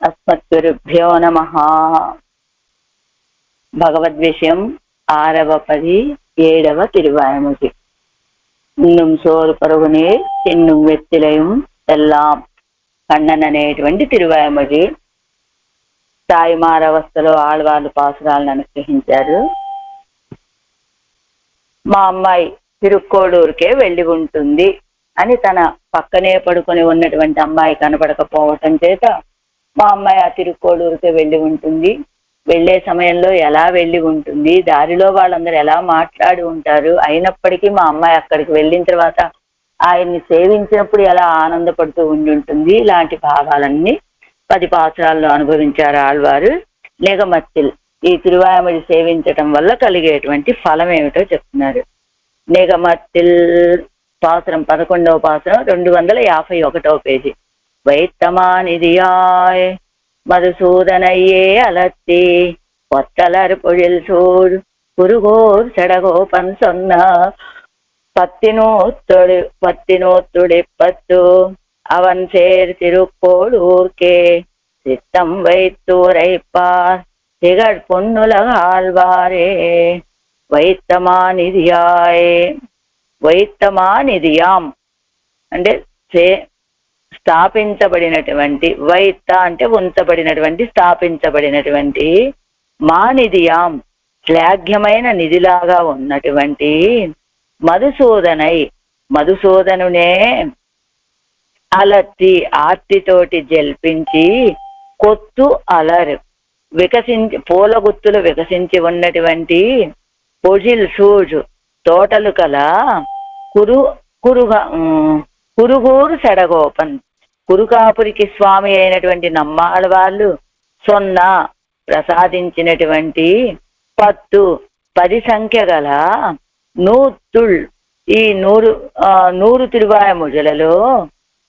అస్మద్గురుభ్యో నమః. భగవద్విషయం 6వ పది 7వ తిరువాయముడి. இன்னும் சோறு பருகுனே తిన్నుం వెత్తిలయం ఎల్లాం కన్నన్ అనేటువంటి తిరువాయముడి. తాయిమారవస్థలో ఆళ్వార్లు పాసురాలను అనుగ్రహించారు. మా అమ్మాయి తిరుక్కోడూరుకే వెళ్ళి ఉంటుంది అని తన పక్కనే పడుకొని ఉన్నటువంటి అమ్మాయి కనపడకపోవటం చేత మా అమ్మాయి ఆ తిరుక్కోడూరుకే వెళ్ళి ఉంటుంది, వెళ్లే సమయంలో ఎలా వెళ్ళి ఉంటుంది, దారిలో వాళ్ళందరూ ఎలా మాట్లాడి ఉంటారు, అయినప్పటికీ మా అమ్మాయి అక్కడికి వెళ్ళిన తర్వాత ఆయన్ని సేవించినప్పుడు ఎలా ఆనందపడుతూ ఉండి ఇలాంటి భావాలన్నీ 10 పాసురాల్లో అనుభవించారు ఆళ్వారు. నిగమత్తిల్ ఈ తిరువాయముడి సేవించటం వల్ల కలిగేటువంటి ఫలం ఏమిటో చెప్తున్నారు. నిగమత్తిల్ పాసురం 11వ పాసురం 251వ పేజీ. வைத்தமானிதியாய் மதுசூதனையே அலத்தி ஒத்தலர் பொழில் சூழ் குருகோர் செடகோபன் சொன்ன பத்தினோத்துடிப்பத்து அவன் சேர் திருக்கோளூர்க்கே சித்தம் வைத்துரைப்பார் திகழ் பொன்னுலக ஆழ்வாரே. వైత్తమానిధియాయ్ వైత్తమానిధియాం అంటే స్థాపించబడినటువంటి, వైత్త అంటే ఉంచబడినటువంటి, స్థాపించబడినటువంటి, మానిధియాం శ్లాఘ్యమైన నిధిలాగా ఉన్నటువంటి, మధుసూదనై మధుసూదనునే అలత్తి ఆర్తితోటి జల్పించి, కొత్తు అలర్ వికసించి పూల గుత్తులు వికసించి ఉన్నటువంటి, పొజిల్ సూజు తోటలు కల కురుగూరు సెడగోపన్ కురుకాపురికి స్వామి అయినటువంటి నమ్మాళ్ళ వాళ్ళు సొన్న ప్రసాదించినటువంటి 10 సంఖ్య గల నూత్తుళ్ ఈ 100 తిరువాయముజలలో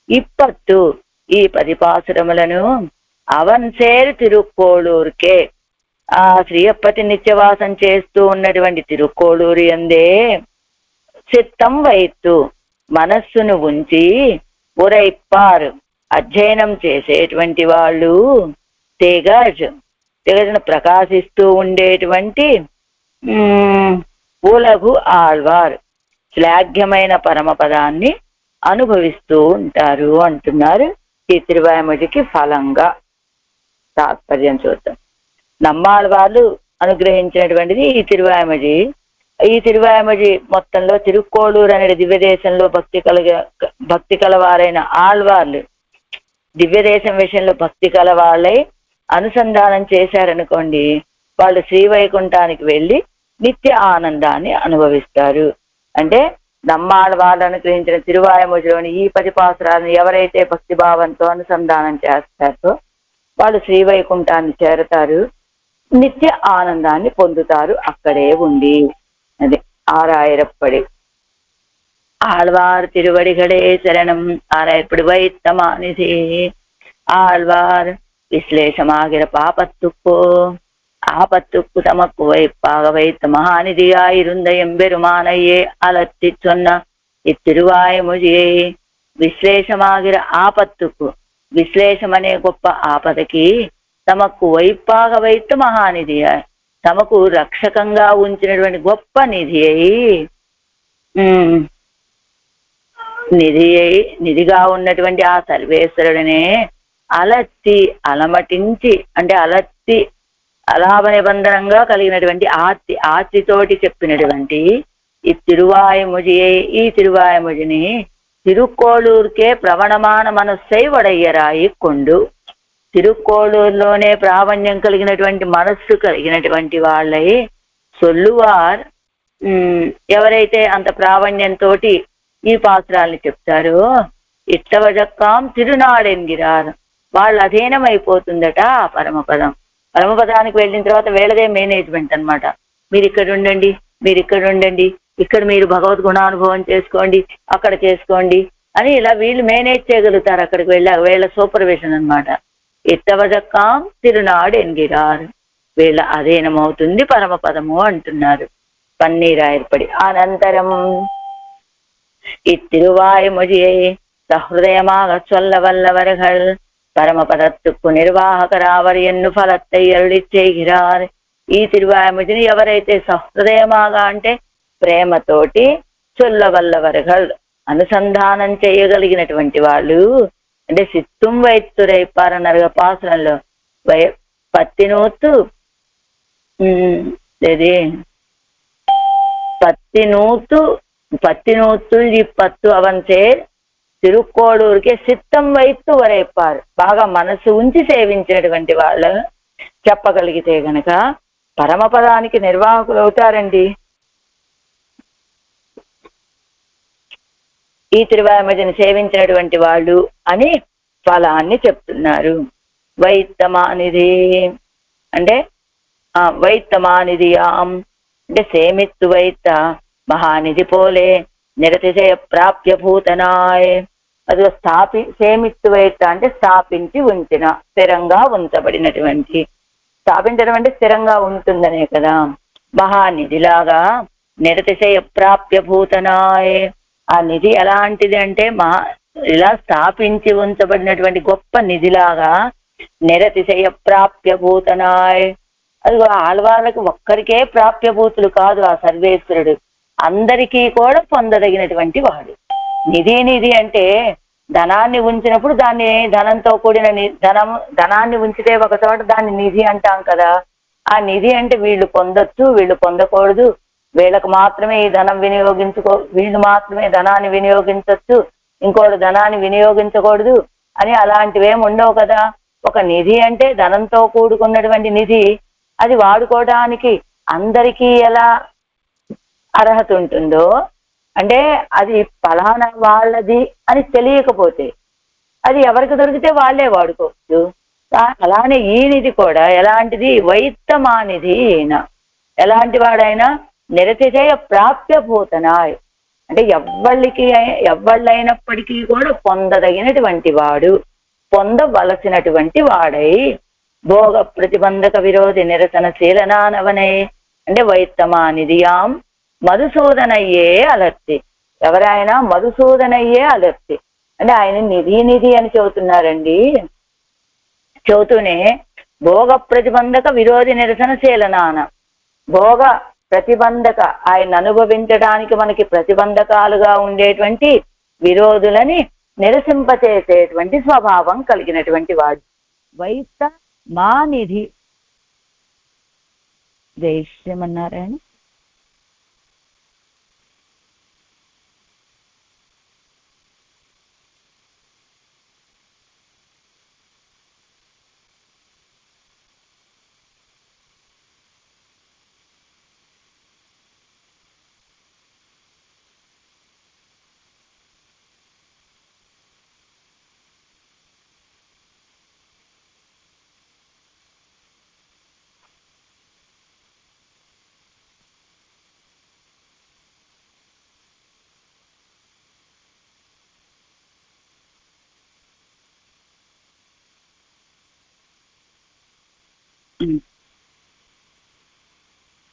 20 ఈ 10 పాసురములను అవన్సేర్ తిరుక్కోళూరుకే ఆ శ్రీయప్పతి నిత్యవాసం చేస్తూ ఉన్నటువంటి తిరుక్కోళూరు యందే చిత్తం వైత్తు మనస్సును ఉంచి, ఉరైప్పారు అధ్యయనం చేసేటువంటి వాళ్ళు, తెగజను ప్రకాశిస్తూ ఉండేటువంటి ఉలగు ఆళ్వార్ శ్లాఘ్యమైన పరమపదాన్ని అనుభవిస్తూ ఉంటారు అంటున్నారు. ఈ తిరువాయముడికి ఫలంగా తాత్పర్యం చూద్దాం. నమ్మాళ్వార్లు అనుగ్రహించినటువంటిది ఈ తిరువాయముడి. ఈ తిరువాయముడి మొత్తంలో తిరుక్కోళూరు అనే దివ్యదేశంలో భక్తి కలవారైన ఆళ్వార్లు దివ్యదేశం విషయంలో భక్తి కలవాళ్ళై అనుసంధానం చేశారనుకోండి, వాళ్ళు శ్రీవైకుంఠానికి వెళ్ళి నిత్య ఆనందాన్ని అనుభవిస్తారు. అంటే నమ్మాళ్వార్లు అనుగ్రహించిన తిరువాయముడిలోని ఈ 10 పాసురాలను ఎవరైతే భక్తిభావంతో అనుసంధానం చేస్తారో వాళ్ళు శ్రీవైకుంఠాన్ని చేరతారు, నిత్య ఆనందాన్ని పొందుతారు అక్కడే ఉండి. అది ஆறாயிரப்படி. ஆழ்வார் திருவடிகளே சரணம். ஆறாயிரப்படி வைத்தமானிதி ஆழ்வார் விஸ்லேஷமாகிற ஆபத்துக்கு தமக்கு வைப்பாக வைத்த மகாநிதியாயிருந்த எம்பெருமானையே அலத்தி சொன்ன இத்திருவாய்மொழியை విశ్లేషమాగిర ఆపత్తుకు, విశ్లేషం అనే గొప్ప ఆపదకి తమకు వైపాగ వైత్తు మహానిధి తమకు రక్షకంగా ఉంచినటువంటి గొప్ప నిధిగా ఉన్నటువంటి ఆ సర్వేశ్వరుడినే అలత్తి అలమటించి, అంటే అలత్తి అలాభ నిబంధనంగా కలిగినటువంటి ఆర్తితోటి చెప్పినటువంటి ఈ తిరువాయముడిని తిరుక్కోళూరుకే ప్రవణమాన మనస్సై వడయ్యరాయి కొండు. తిరుక్కోళూరులోనే ప్రావణ్యం కలిగినటువంటి మనస్సు కలిగినటువంటి వాళ్ళై సొల్లువార్ ఎవరైతే అంత ప్రావణ్యంతో ఈ పాసురాల్ని చెప్తారో, ఇట్టవజక్కాం తిరునాడెన్గిరార్ వాళ్ళు అధీనమైపోతుందట ఆ పరమపదానికి వెళ్ళిన తర్వాత వేళదే మేనేజ్మెంట్ అనమాట. మీరు ఇక్కడ ఉండండి, మీరు ఇక్కడ ఉండండి, ఇక్కడ మీరు భగవద్ గుణానుభవం చేసుకోండి, అక్కడ చేసుకోండి అని ఇలా వీళ్ళు మేనేజ్ చేయగలుగుతారు. అక్కడికి వీళ్ళ సూపర్విజన్ అనమాట. ఇట్టవజక్కాం తిరునాడెన్గిరార్ వీళ్ళ అధీనమవుతుంది పరమపదము అంటున్నారు. పన్నీరాయర్పడి. అనంతరం இத்திருவாய்மொழியை சஹృதயமாக சொல்ல வல்லவர்கள் పరమపదత్తుకు నిర్వాహకరావరి ఎన్ను ఫలత్తై అరుళి చేగిరారు. ఈ తిరువాయముడిని ఎవరైతే సహృదయమాగా అంటే ప్రేమతోటి చొల్లవల్లవరగల్ అనుసంధానం చేయగలిగినటువంటి వాళ్ళు, అంటే సిత్తుం వైత్తురైపారన్నారు పాసనంలో. పత్తినూత్తు పత్తినూత్తు ఇప్పత్తు అవంతే తిరుక్కోడూరుకే సిత్తం వైత్తు వరైపారు. బాగా మనసు ఉంచి సేవించేటువంటి వాళ్ళు చెప్పగలిగితే గనక పరమపదానికి నిర్వాహకులు అవుతారండి. ఈ తిరువాయమజని సేవించినటువంటి వాళ్ళు అని ఫలాన్ని చెప్తున్నారు. వైత్తమానిధి అంటే వైత్తమానిధియాం అంటే సేమిత్తు వైత్త మహానిధి పోలే నిరతిశయ ప్రాప్య భూతనాయ్. అది సేమిత్తు వైత్త అంటే స్థాపించి ఉంచిన, స్థిరంగా ఉంచబడినటువంటి. స్థాపించడం అంటే స్థిరంగా ఉంటుందనే కదా. మహానిధిలాగా నిరతిశయ ప్రాప్య భూతనాయ్. ఆ నిధి ఎలాంటిది అంటే ఇలా స్థాపించి ఉంచబడినటువంటి గొప్ప నిధిలాగా నిరతిశయ ప్రాప్య భూతనాయ్. అది ఆళ్వాళ్ళకి ఒక్కరికే ప్రాప్యభూతులు కాదు ఆ సర్వేశ్వరుడు, అందరికీ కూడా పొందదగినటువంటి వాడు. నిధి అంటే ధనాన్ని ఉంచినప్పుడు దాన్ని ధనంతో కూడిన ధనాన్ని ఉంచితే ఒక చోట దాన్ని నిధి అంటాం కదా. ఆ నిధి అంటే వీళ్ళు పొందొచ్చు, వీళ్ళు పొందకూడదు, వీళ్ళకు మాత్రమే ఈ ధనం వీళ్ళు మాత్రమే ధనాన్ని వినియోగించవచ్చు, ఇంకోటి ధనాన్ని వినియోగించకూడదు అని అలాంటివేం ఉండవు కదా. ఒక నిధి అంటే ధనంతో కూడుకున్నటువంటి నిధి, అది వాడుకోవడానికి అందరికీ ఎలా అర్హత ఉంటుందో, అంటే అది ఫలానా వాళ్ళది అని తెలియకపోతే అది ఎవరికి దొరికితే వాళ్ళే వాడుకోవచ్చు. అలానే ఈ నిధి కూడా ఎలాంటిది, వైత్తమానిధి. ఎలాంటి వాడైనా నిరతిశయ ప్రాప్య భూతనాయ్ అంటే ఎవ్వళ్ళైనప్పటికీ కూడా పొందదగినటువంటి వాడు, పొందవలసినటువంటి వాడై భోగ ప్రతిబంధక విరోధి నిరసన శీలనానవనై అంటే వైత్తమానిధియాం మధుసూదనయ్యే అలర్తి. ఎవరైనా మధుసూదనయ్యే అలర్తి అంటే ఆయన నిధి అని చెబుతున్నారండి. చెబుతూనే భోగ ప్రతిబంధక విరోధి నిరసన శీలనాన, భోగ ప్రతిబంధక ఆయన అనుభవించడానికి మనకి ప్రతిబంధకాలుగా ఉండేటువంటి విరోధులని నిరసింపచేసేటువంటి స్వభావం కలిగినటువంటి వాడు వైత్త మా నిధి. జయశ్రీమన్నారాయణ.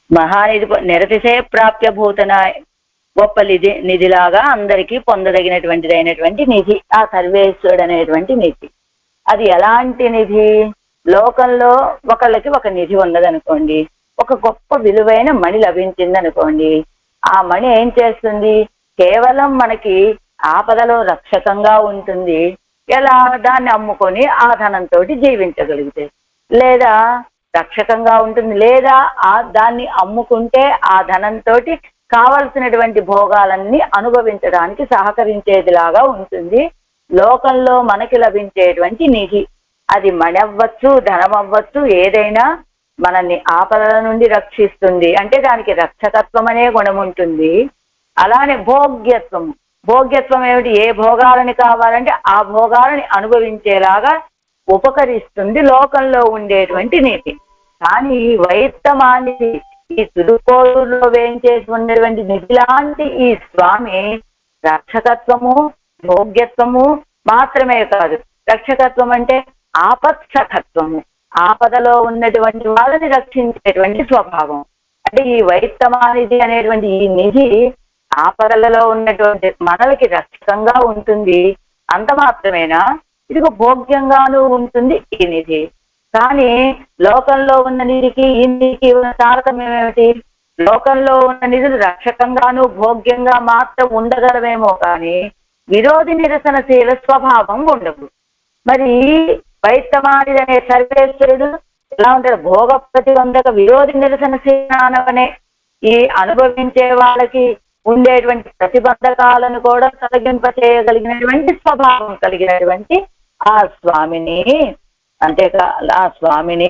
మహానిధి నిరతిశయ ప్రాప్య భూతనాయ్, గొప్ప నిధిలాగా అందరికీ పొందదగినటువంటిదైనటువంటి నిధి ఆ సర్వేశ్వరుడు అనేటువంటి నిధి. అది ఎలాంటి నిధి? లోకంలో ఒకళ్ళకి ఒక నిధి ఉన్నదనుకోండి, ఒక గొప్ప విలువైన మణి లభించింది అనుకోండి. ఆ మణి ఏం చేస్తుంది? కేవలం మనకి ఆపదలో రక్షకంగా ఉంటుంది. ఎలా? దాన్ని అమ్ముకొని ఆ ధనంతో జీవించగలిగితే, లేదా రక్షకంగా ఉంటుంది, లేదా దాన్ని అమ్ముకుంటే ఆ ధనంతో కావలసినటువంటి భోగాలన్నీ అనుభవించడానికి సహకరించేదిలాగా ఉంటుంది లోకంలో మనకి లభించేటువంటి నిధి. అది మణి అవ్వచ్చు, ధనం అవ్వచ్చు, ఏదైనా మనల్ని ఆపదల నుండి రక్షిస్తుంది. అంటే దానికి రక్షకత్వం అనే గుణం ఉంటుంది. అలానే భోగ్యత్వము. భోగ్యత్వం ఏమిటి? ఏ భోగాలని కావాలంటే ఆ భోగాలని అనుభవించేలాగా ఉపకరిస్తుంది లోకంలో ఉండేటువంటి నీతి. కానీ వైత్తమానిది, ఈ తిరుకోడూరులో వేయించేసి ఉన్నటువంటి నిధి లాంటి ఈ స్వామి రక్షకత్వము, భోగ్యత్వము మాత్రమే కాదు. రక్షకత్వం అంటే ఆపత్సఖత్వము, ఆపదలో ఉన్నటువంటి వాళ్ళని రక్షించేటువంటి స్వభావం. అంటే ఈ వైత్తమానిధి అనేటువంటి ఈ నిధి ఆపదలలో ఉన్నటువంటి మనలకి రక్షకంగా ఉంటుంది. అంత మాత్రమేనా, ఇదిగో భోగ్యంగానూ ఉంటుంది ఈ నిధి. కానీ లోకంలో ఉన్న నిధికి ఈ నిధికి ఉన్న తారతమ్యం ఏమిటి? లోకంలో ఉన్న నిధులు రక్షకంగాను భోగ్యంగా మాత్రం ఉండగలవేమో కానీ విరోధి నిరసనశీల స్వభావం ఉండదు. మరి వైత్తమానిది అనే సర్వేశ్వరుడు ఎలా ఉంటాడు? భోగ ప్రతిబంధక విరోధి నిరసనశీలనే ఈ అనుభవించే వాళ్ళకి ఉండేటువంటి ప్రతిబంధకాలను కూడా తొలగింప చేయగలిగినటువంటి స్వభావం కలిగినటువంటి ఆ స్వామిని, అంతేకా ఆ స్వామిని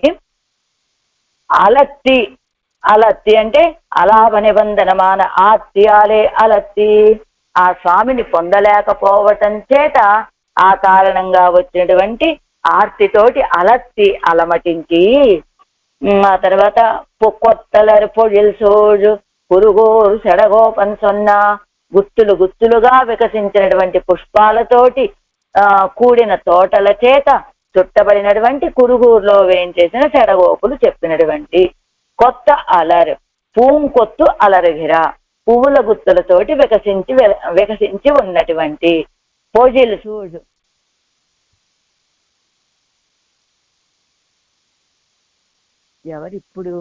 అలత్తి, అలత్తి అంటే అలాభ నిబంధనమాన ఆత్యాలే అలత్తి, ఆ స్వామిని పొందలేకపోవటం చేత ఆ కారణంగా వచ్చినటువంటి ఆర్తితోటి అలత్తి అలమటించి, ఆ తర్వాత కొత్తలరు పొడిల్ సోజు పురుగోరు సెడగోపన్ సొన్న, గుత్తులు గుత్తులుగా వికసించినటువంటి పుష్పాలతోటి కూడిన తోటల చేత చుట్టబడినటువంటి కురుగురులో వేయించేసిన సెడగోపులు చెప్పినటువంటి కొత్త అలరు పూంకొత్తు అలరుగిరా, పువ్వుల గుత్తులతోటి వికసించి ఉన్నటువంటి పోజిల్ సూజు. ఎవరిప్పుడు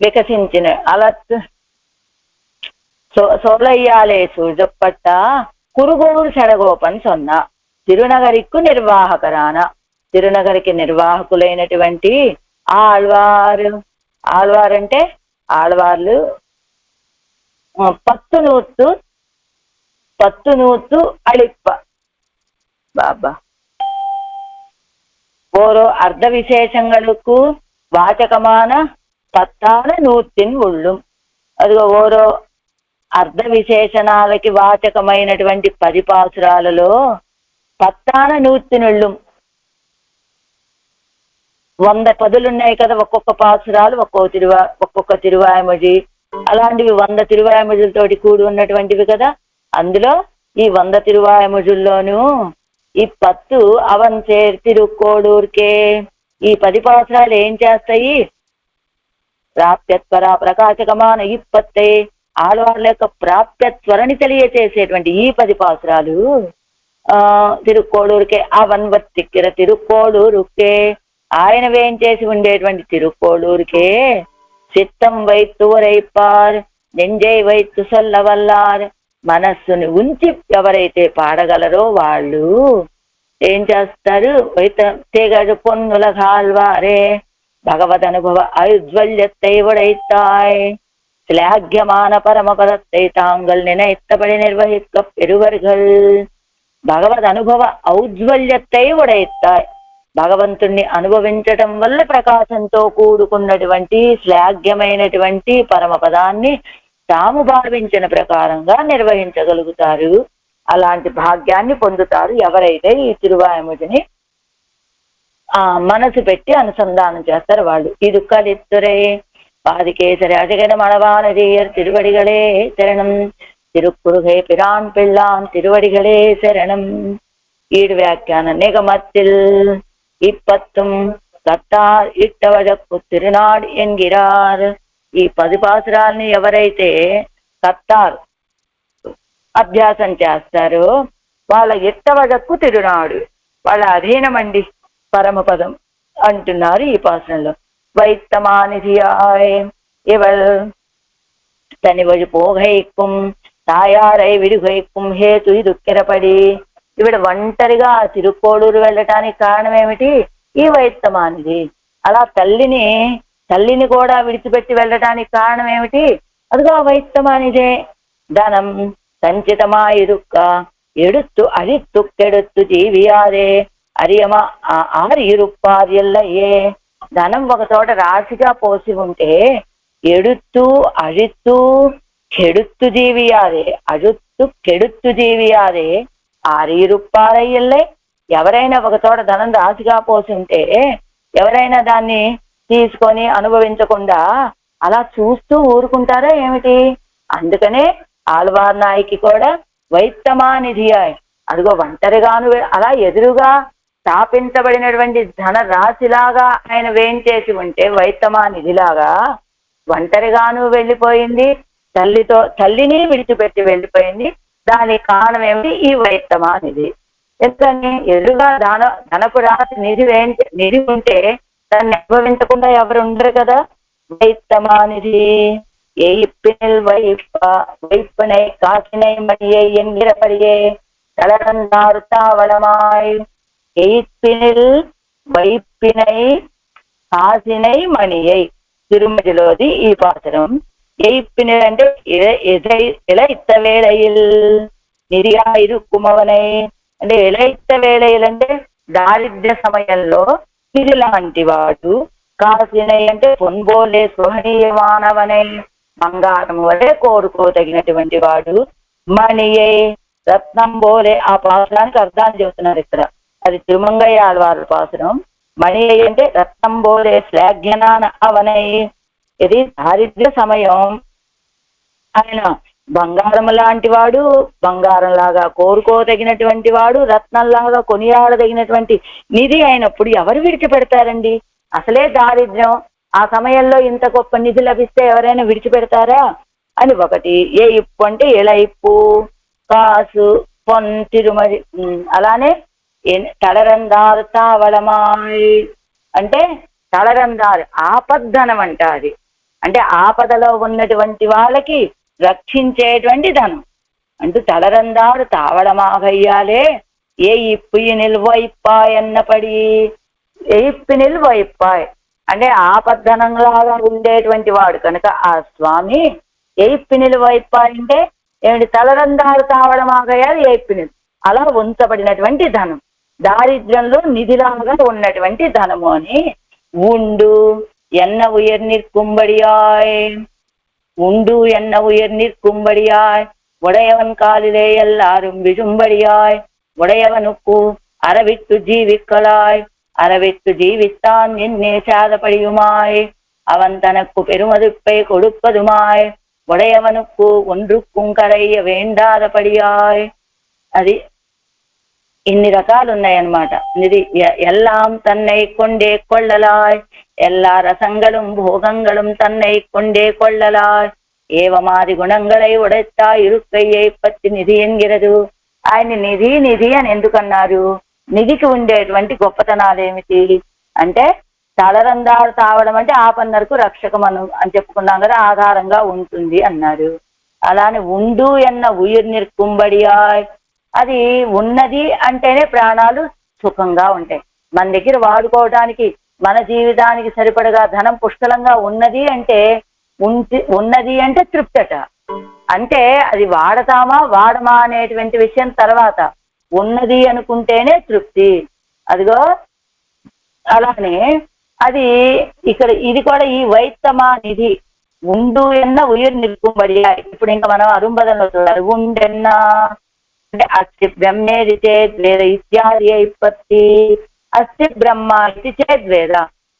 వికసించిన అలత్ సోలయ్యాలే సూజప్పట్ట కురుగోరు సెడగోపన్ సొన్న, తిరునగరికు నిర్వాహకరాన, తిరునగరికి నిర్వాహకులైనటువంటి ఆళ్వారు. ఆళ్వారు అంటే ఆళ్వార్లు పత్తు అళిప్ప బాబా ఓరో అర్ధ విశేషங்களுக்கு వాచకమాన పత్తాన నూర్తిన్ ఉళ్ళుం. అదిగో ఓరో అర్ధ విశేషణాలకి వాచకమైనటువంటి 10 పాసురాలలో పత్తాన నూర్తినుళ్ళుం 100 పదులున్నాయి కదా, ఒక్కొక్క పాసురాలు ఒక్కొక్క తిరువాయమొഴി, అలాంటివి 100 తిరువాయమొഴിలతోటి కూడి ఉన్నటువంటివి కదా. అందులో ఈ 100 తిరువాయమొഴിల్లోనూ ఈ 10 అవన్ చేర్ తిరుక్కోడూర్కే, ఈ 10 పాసురాలు ఏం చేస్తాయి? ప్రాప్యత్వర ప్రకాశకమాన 20 ఆళ్వార్ల యొక్క ప్రాప్యత్వరని తెలియచేసేటువంటి ఈ 10 పాసురాలు తిరుక్కోడూరుకే అవన్ వర్తిక్కిర తిరుక్కోడూరుకే, ఆయన వేయించేసి ఉండేటువంటి తిరుక్కోడూరుకే చిత్తం వైత్తు వరైపార్ నెంజై వైత్తు సొల్లవల్లార్, మనస్సుని ఉంచి ఎవరైతే పాడగలరో వాళ్ళు ఏం చేస్తారు? తెగడు పొన్నుల కాల్వారే భగవద్ అనుభవ ఔజ్వల్యத்தை உடைத்தாய், శ్లాఘ్యమాన పరమపదத்தை தாங்கள் நினைத்தபடி నిర్వహిக்க பெறுவர்கள். భగవద్ అనుభవ ఔజ్వల్యத்தை உடைத்தாய், భగవంతుణ్ణి అనుభవించటం వల్ల ప్రకాశంతో కూడుకున్నటువంటి శ్లాఘ్యమైనటువంటి పరమపదాన్ని తాము భావించిన ప్రకారంగా నిర్వహించగలుగుతారు. అలాంటి భాగ్యాన్ని పొందుతారు ఎవరైతే ఈ తిరువాయముడిని మనసు పెట్టి అనుసంధానం చేస్తారు వాళ్ళు. ఇది కలిత్తురే பாதிகேசரி அழகன மணவானதேயர் திருவடிகளே சரணம், திருக்குறுகை பிரான் பிள்ளான் திருவடிகளே சரணம். ஈடு வியாக்கியான நிகமத்தில் இப்பத்தும் கத்தார் இட்டவழக்கு திருநாடு என்கிறார். ఈ 10 పాసురాల్ని ఎవరైతే కత్తార్ అభ్యాసం చేస్తారో వాళ్ళ ఇట్టవజక్కు తిరునాడు, వాళ్ళ అధీనమండి పరమపదం అంటున్నారు ఈ పాసురంలో. வைத்தமானிதியாய் இவள் தனி வழி போகைக்கும் తాయారై విడిగైக்கும் హేతు దుఃఖిరపడి, ఇవిడ ఒంటరిగా తిరుక్కోడూరు వెళ్ళటానికి కారణం ఏమిటి? ఈ వైత్తమానిది. అలా తల్లిని కూడా విడిచిపెట్టి వెళ్ళటానికి కారణం ఏమిటి? అదిగా వైత్తమానిదే. ధనం సంచితమాయిరుక్క ఎడుత్తు అరిత్తుక్కెడుత్తు జీవియాదే అరియమ ఆరిరుప్పార్యల్లయ్యే. ధనం ఒక చోట రాశిగా పోసి ఉంటే ఎడుత్తు అழிత్తు కెడుత్తు జీవియాదే, అడుత్తు కెడుత్తు జీవియాదే ఆరిరుప్పారయ్యల్లే. ఎవరైనా ఒక చోట ధనం రాశిగా పోసి ఉంటే ఎవరైనా దాన్ని తీసుకొని అనుభవించకుండా అలా చూస్తూ ఊరుకుంటారా ఏమిటి? అందుకనే ఆళ్వార్ నాయకి కూడా వైత్తమానిధి, అదిగో ఒంటరిగాను అలా ఎదురుగా స్థాపించబడినటువంటి ధన రాశిలాగా ఆయన వేయించేసి ఉంటే వైత్తమా నిధిలాగా ఒంటరిగాను వెళ్ళిపోయింది, తల్లిని విడిచిపెట్టి వెళ్ళిపోయింది. దానికి కారణం ఏమిటి? ఈ వైత్తమా నిధి. ఎందుకని? ఎదురుగా ధనపు రాశి నిధి ఉంటే దాన్ని అనుభవించకుండా ఎవరు ఉండరు కదా. வைத்தமா நிதி எய்ப்பினில் வைப்பினை காசினை மணியை என்கிறபடியே தளர்ந்தார் தாவளமாய். எய்ப்பினில் வைப்பினை కాసినై మణియై. తిరుమతిలోది ఈ పాత్రం. ఎయిప్పినిల్ అంటే ఇళయిత్త వేళయిల్ నిరియా ఇరుక్కుమవనై అంటే ఇళయిత్త వేళయిల్ అంటే దారిద్ర్య సమయంలో నిధి లాంటి వాడు. కాసినై అంటే పొన్బోలే స్వహనీయమానవనై బంగారం వలె కోరుకోదగినటువంటి వాడు. మణియై రత్నం బోలే. ఆ పాత్రానికి అర్థాన్ని చెబుతున్నారు ఇక్కడ. అది తిరుమంగయ్య ఆళ్వారు పాత్రం. మణి అంటే రత్నం బోలే శ్లాఘ్యనాన అవనై. ఇది దారిద్ర్య సమయం. ఆయన బంగారం లాంటి వాడు, బంగారం లాగా కోరుకోదగినటువంటి వాడు, రత్నంలాగా కొనియాడదగినటువంటి నిధి అయినప్పుడు ఎవరు విడిచిపెడతారండి? అసలే దారిద్ర్యం. ఆ సమయంలో ఇంత గొప్ప నిధి లభిస్తే ఎవరైనా విడిచిపెడతారా అని ఒకటి. ఏ ఇప్పు అంటే ఎలయిప్పు, కాసు, పొన్, తిరుమడి. అలానే తళరందారు తావళమాయ్ అంటే తళరందారు ఆపద్ధనం అంట. అది అంటే ఆపదలో ఉన్నటువంటి వాళ్ళకి రక్షించేటువంటి ధనం అంటూ తళరందారు తావళమాగయ్యాలే. ఏ ఇప్పు నిల్వైప్పాయ్ అన్నపడి. ఏ ఇప్పు నిల్వైప్పాయ్ అంటే ఆపద్ధనంలాగా ఉండేటువంటి వాడు కనుక ఆ స్వామి ఏ ఇప్పు నిల్వైప్పాయ్ అంటే ఏమిటి? తళరందారు తావళమాగయ్యాలి ఏ ఇప్పు అలా ఉంచబడినటువంటి ధనం, దారిద్ర్యంలో నిధిలాగా ఉన్నటువంటి ధనము అని. ఉండు ఎన్న ఉయర్ నిర్కుంబడియాయ్. ఉండు ఎన్న ఉయర్ నిర్కుంబడియాయ్ உடையவன் காலிலே எல்லாரும் விழும்படியாய். உடையவனுக்கு அறவிட்டு ஜீவிக்கலாய். அறவிட்டு ஜீவித்தான் என்னே சாதப்படியுமாய். அவன் தனக்கு பெருமதிப்பை கொடுப்பதுமாய். உடையவனுக்கு ஒன்றுக்கும் கரைய வேண்டாதபடியாய். అది ఇన్ని రకాలు ఉన్నాయన్నమాట. నిధి ఎల్లాం తన్నై కొండే కొళ్ళలాయ్. எல்லா ரசங்களும் போகங்களும் தன்னை கொண்டே கொள்ளலாய். ఏవమాది గుణంగళై ఉడెత్తా ఇరుక్కయ్యై పత్తి నిధి ఎన్గిరదు. ఆయన నిధి నిధి అని ఎందుకన్నారు? నిధికి ఉండేటువంటి గొప్పతనాలు ఏమిటి అంటే తళరందారు తావడం అంటే ఆపన్నరకు రక్షకమను అని చెప్పుకున్నాం కదా, ఆధారంగా ఉంటుంది అన్నారు. అలానే ఉండు ఎన్న ఉయిర్ నిర్కుంబడియాయ్. అది ఉన్నది అంటేనే ప్రాణాలు సుఖంగా ఉంటాయి. మన దగ్గర వాడుకోవడానికి, మన జీవితానికి సరిపడగా ధనం పుష్కలంగా ఉన్నది అంటే ఉన్నది అంటే తృప్తట. అంటే అది వాడతామా వాడమా అనేటువంటి విషయం తర్వాత. ఉన్నది అనుకుంటేనే తృప్తి. అదిగో అలానే అది ఇక్కడ ఇది కూడా ఈ వైత్తమా నిధి. ఉండు ఎన్న ఉయిర్ నిర్కుంబడియాయ్. ఇప్పుడు ఇంకా మనం అరుంబదంలో చూడాలి. ఉండెన్నా అంటే అస్తి బ్రహ్మేది చేద్వేద ఇత్యాది అయిపత్తి. అస్తి బ్రహ్మ ఇది చేద్వేద.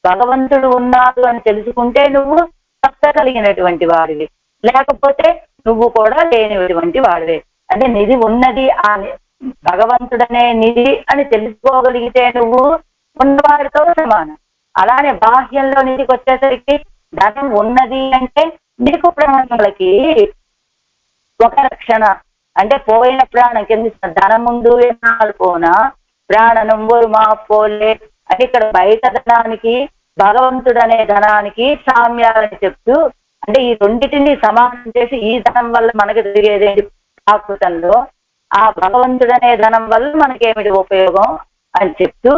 భగవంతుడు ఉన్నాడు అని తెలుసుకుంటే నువ్వు సత్త కలిగినటువంటి వాడివి, లేకపోతే నువ్వు కూడా లేనిటువంటి వాడివే. అంటే నిధి ఉన్నది ఆ భగవంతుడనే నిధి అని తెలుసుకోగలిగితే నువ్వు ఉన్నవాడితో సమానం. అలానే బాహ్యంలో నిధికి వచ్చేసరికి ధనం ఉన్నది అంటే నీకు ప్రాణములకి ఒక రక్షణ. అంటే పోయిన ప్రాణం కింద ధనం ముందు ఎన్నాళ్ళు పోనా ప్రాణం మా పోలే అంటే ఇక్కడ బయట ధనానికి భగవంతుడనే ధనానికి సామ్యాలని చెప్తూ, అంటే ఈ రెండింటిని సమానం చేసి ఈ ధనం వల్ల మనకి జరిగేదేంటి ప్రాకృతంలో, ఆ భగవంతుడనే ధనం వల్ల మనకేమిటి ఉపయోగం అని చెప్తూ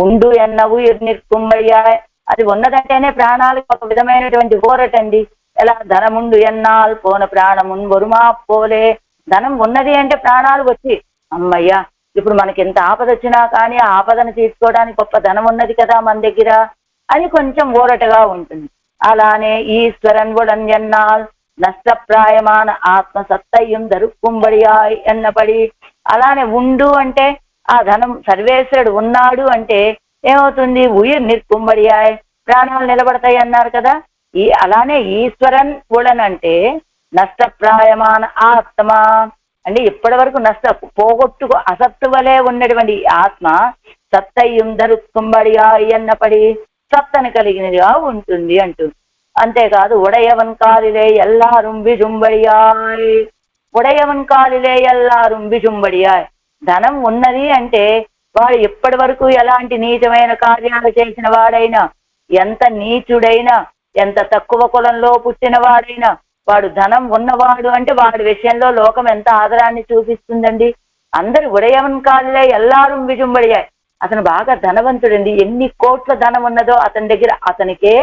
ఉండు ఎన్నవు నిర్కుంబయ్యాయ్. అది ఉన్నదంటేనే ప్రాణాలకు ఒక విధమైనటువంటి ఊరటండి. ఎలా ధనముండు ఎన్నాళ్ళు పోన ప్రాణమున్ వరుమా పోలే. ధనం ఉన్నది అంటే ప్రాణాలు వచ్చి అమ్మయ్యా ఇప్పుడు మనకి ఎంత ఆపద వచ్చినా కానీ ఆ ఆపదను తీసుకోవడానికి గొప్ప ధనం ఉన్నది కదా మన దగ్గర అని కొంచెం ఊరటగా ఉంటుంది. అలానే ఈశ్వరన్ ఉడన్ ఎన్నాల్ నష్టప్రాయమాన ఆత్మ సత్తయ్యం దరుక్కుంబడియాయ్ ఎన్నపడి. అలానే ఉండు అంటే ఆ ధనం సర్వేశ్వరుడు ఉన్నాడు అంటే ఏమవుతుంది? ఉయిర్ నిర్కుంబడియాయ్ ప్రాణాలు నిలబడతాయి అన్నారు కదా. అలానే ఈశ్వరన్ ఉడన్ అంటే నష్టప్రాయమాన ఆత్మ అంటే ఇప్పటి వరకు పోగొట్టుకు అసత్తు వలె ఉన్నటువంటి ఆత్మ సత్తయ్యం ధరుత్కుంబడియాయ్ అన్నపడి సత్తను కలిగినదిగా ఉంటుంది అంటూ. అంతేకాదు ఉడయవన్ కాలిలే ఎల్లారుం విజుంబడియాయ్, ఉడయవన్ కాలిలే ఎల్లారుం విజుంబడియాయ్. ధనం ఉన్నది అంటే వాడు ఇప్పటి వరకు ఎలాంటి నీచమైన కార్యాలు చేసిన వాడైనా, ఎంత నీచుడైనా, ఎంత తక్కువ కులంలో పుట్టిన వాడైనా, వాడు ధనం ఉన్నవాడు అంటే వాడి విషయంలో లోకం ఎంత ఆదరాన్ని చూపిస్తుందండి. అందరు ఉడయవన్ కాలిలే ఎల్లారుం విజుంబడియాయ్. అతను బాగా ధనవంతుడండి, ఎన్ని కోట్ల ధనం ఉన్నదో అతని దగ్గర అతనికే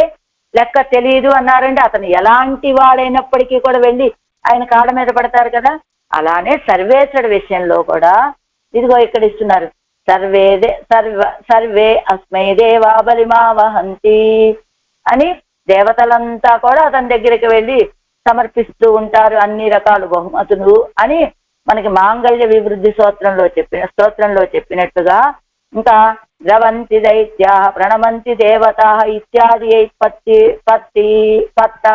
లెక్క తెలియదు అన్నారంటే అతను ఎలాంటి వాడైనప్పటికీ కూడా వెళ్ళి ఆయన కాళ్ళ మీద పడతారు కదా. అలానే సర్వేశ్వరుడి విషయంలో కూడా ఇదిగో ఇక్కడ ఇస్తున్నారు, సర్వే అస్మై దేవా బలిమా వహంతి అని దేవతలంతా కూడా అతని దగ్గరికి వెళ్ళి సమర్పిస్తూ ఉంటారు అన్ని రకాల బహుమతులు అని మనకి మాంగళ్య వివృద్ధి స్తోత్రంలో చెప్పినట్టుగా. ఇంకా ద్రవంతి దైత్యా ప్రణమంతి దేవతా ఇత్యాది పత్త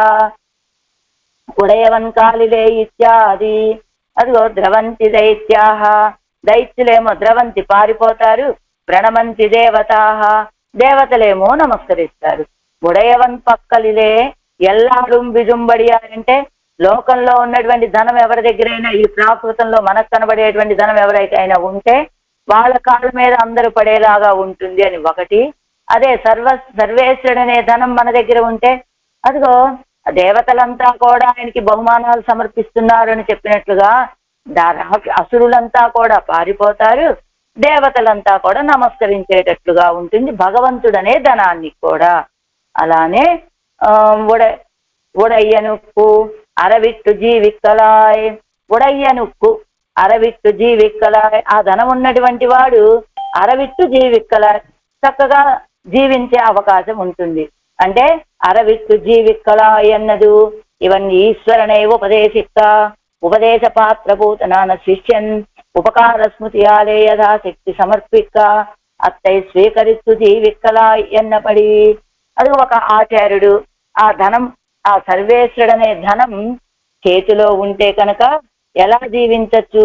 ఉడయవన్ కాలిలే ఇత్యాది. అదిగో ద్రవంతి దైత్యా, దైత్యులేమో ద్రవంతి పారిపోతారు, ప్రణమంతి దేవతా దేవతలేమో నమస్కరిస్తారు. ఉడయవన్ పక్కలిలే ఎల్లారుం విజుంబడియా అంటే లోకంలో ఉన్నటువంటి ధనం ఎవరి దగ్గరైనా, ఈ ప్రాకృతంలో మనకు కనబడేటువంటి ధనం ఎవరికైనా ఉంటే వాళ్ళ కాళ్ళ మీద అందరూ పడేలాగా ఉంటుంది అని ఒకటి. అదే సర్వేశ్వరుడనే ధనం మన దగ్గర ఉంటే అదిగో దేవతలంతా కూడా ఆయనకి బహుమానాలు సమర్పిస్తున్నారు అని చెప్పినట్లుగా అసురులంతా కూడా పారిపోతారు, దేవతలంతా కూడా నమస్కరించేటట్లుగా ఉంటుంది భగవంతుడనే ధనాన్ని కూడా. అలానే ఉడయ్యనుక్కు అరవిట్టు జీవిక్కలాయ్, ఉడయ్యనుక్కు అరవిట్టు జీవిక్కలాయ్. ఆ ధనం ఉన్నటువంటి వాడు అరవిట్టు జీవిక్కలాయ్ చక్కగా జీవించే అవకాశం ఉంటుంది. అంటే అరవిట్టు జీవిక్కలాయ్ అన్నదు ఇవన్నీ ఈశ్వరనే ఉపదేశ పాత్రభూతనాన శిష్యన్ ఉపకార స్మృతి ఆలే యథాశక్తి సమర్పిక అత్తై స్వీకరిస్తు జీవిక్కలాయ్ ఎన్నపడి. అది ఒక ఆచార్యుడు ఆ ధనం, ఆ సర్వేశ్వరుడనే ధనం చేతిలో ఉంటే కనుక ఎలా జీవించచ్చు?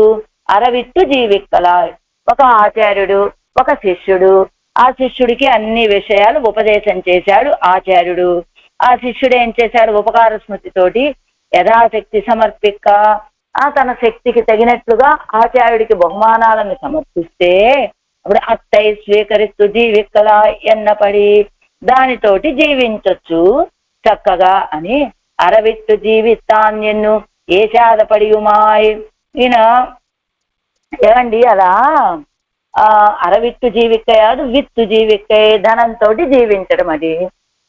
అరవిట్టు జీవిక్కలాయ్. ఒక ఆచార్యుడు, ఒక శిష్యుడు, ఆ శిష్యుడికి అన్ని విషయాలు ఉపదేశం చేశాడు ఆచార్యుడు. ఆ శిష్యుడు ఏం చేశాడు? ఉపకార స్మృతితోటి యథాశక్తి సమర్పిక, ఆ తన శక్తికి తగినట్లుగా ఆచార్యుడికి బహుమానాలను సమర్పిస్తే అప్పుడు అత్తై స్వీకరిస్తూ జీవిక్కలాయ్ ఎన్నపడి దానితోటి జీవించొచ్చు చక్కగా అని. అరవిట్టు జీవితాన్యన్ను ఏషాదపడియుమాయ్. ఈయన ఏమండి అలా అరవిట్టు జీవిక్కయాదు విత్తు జీవిక్కే ధనంతో జీవించడం. అది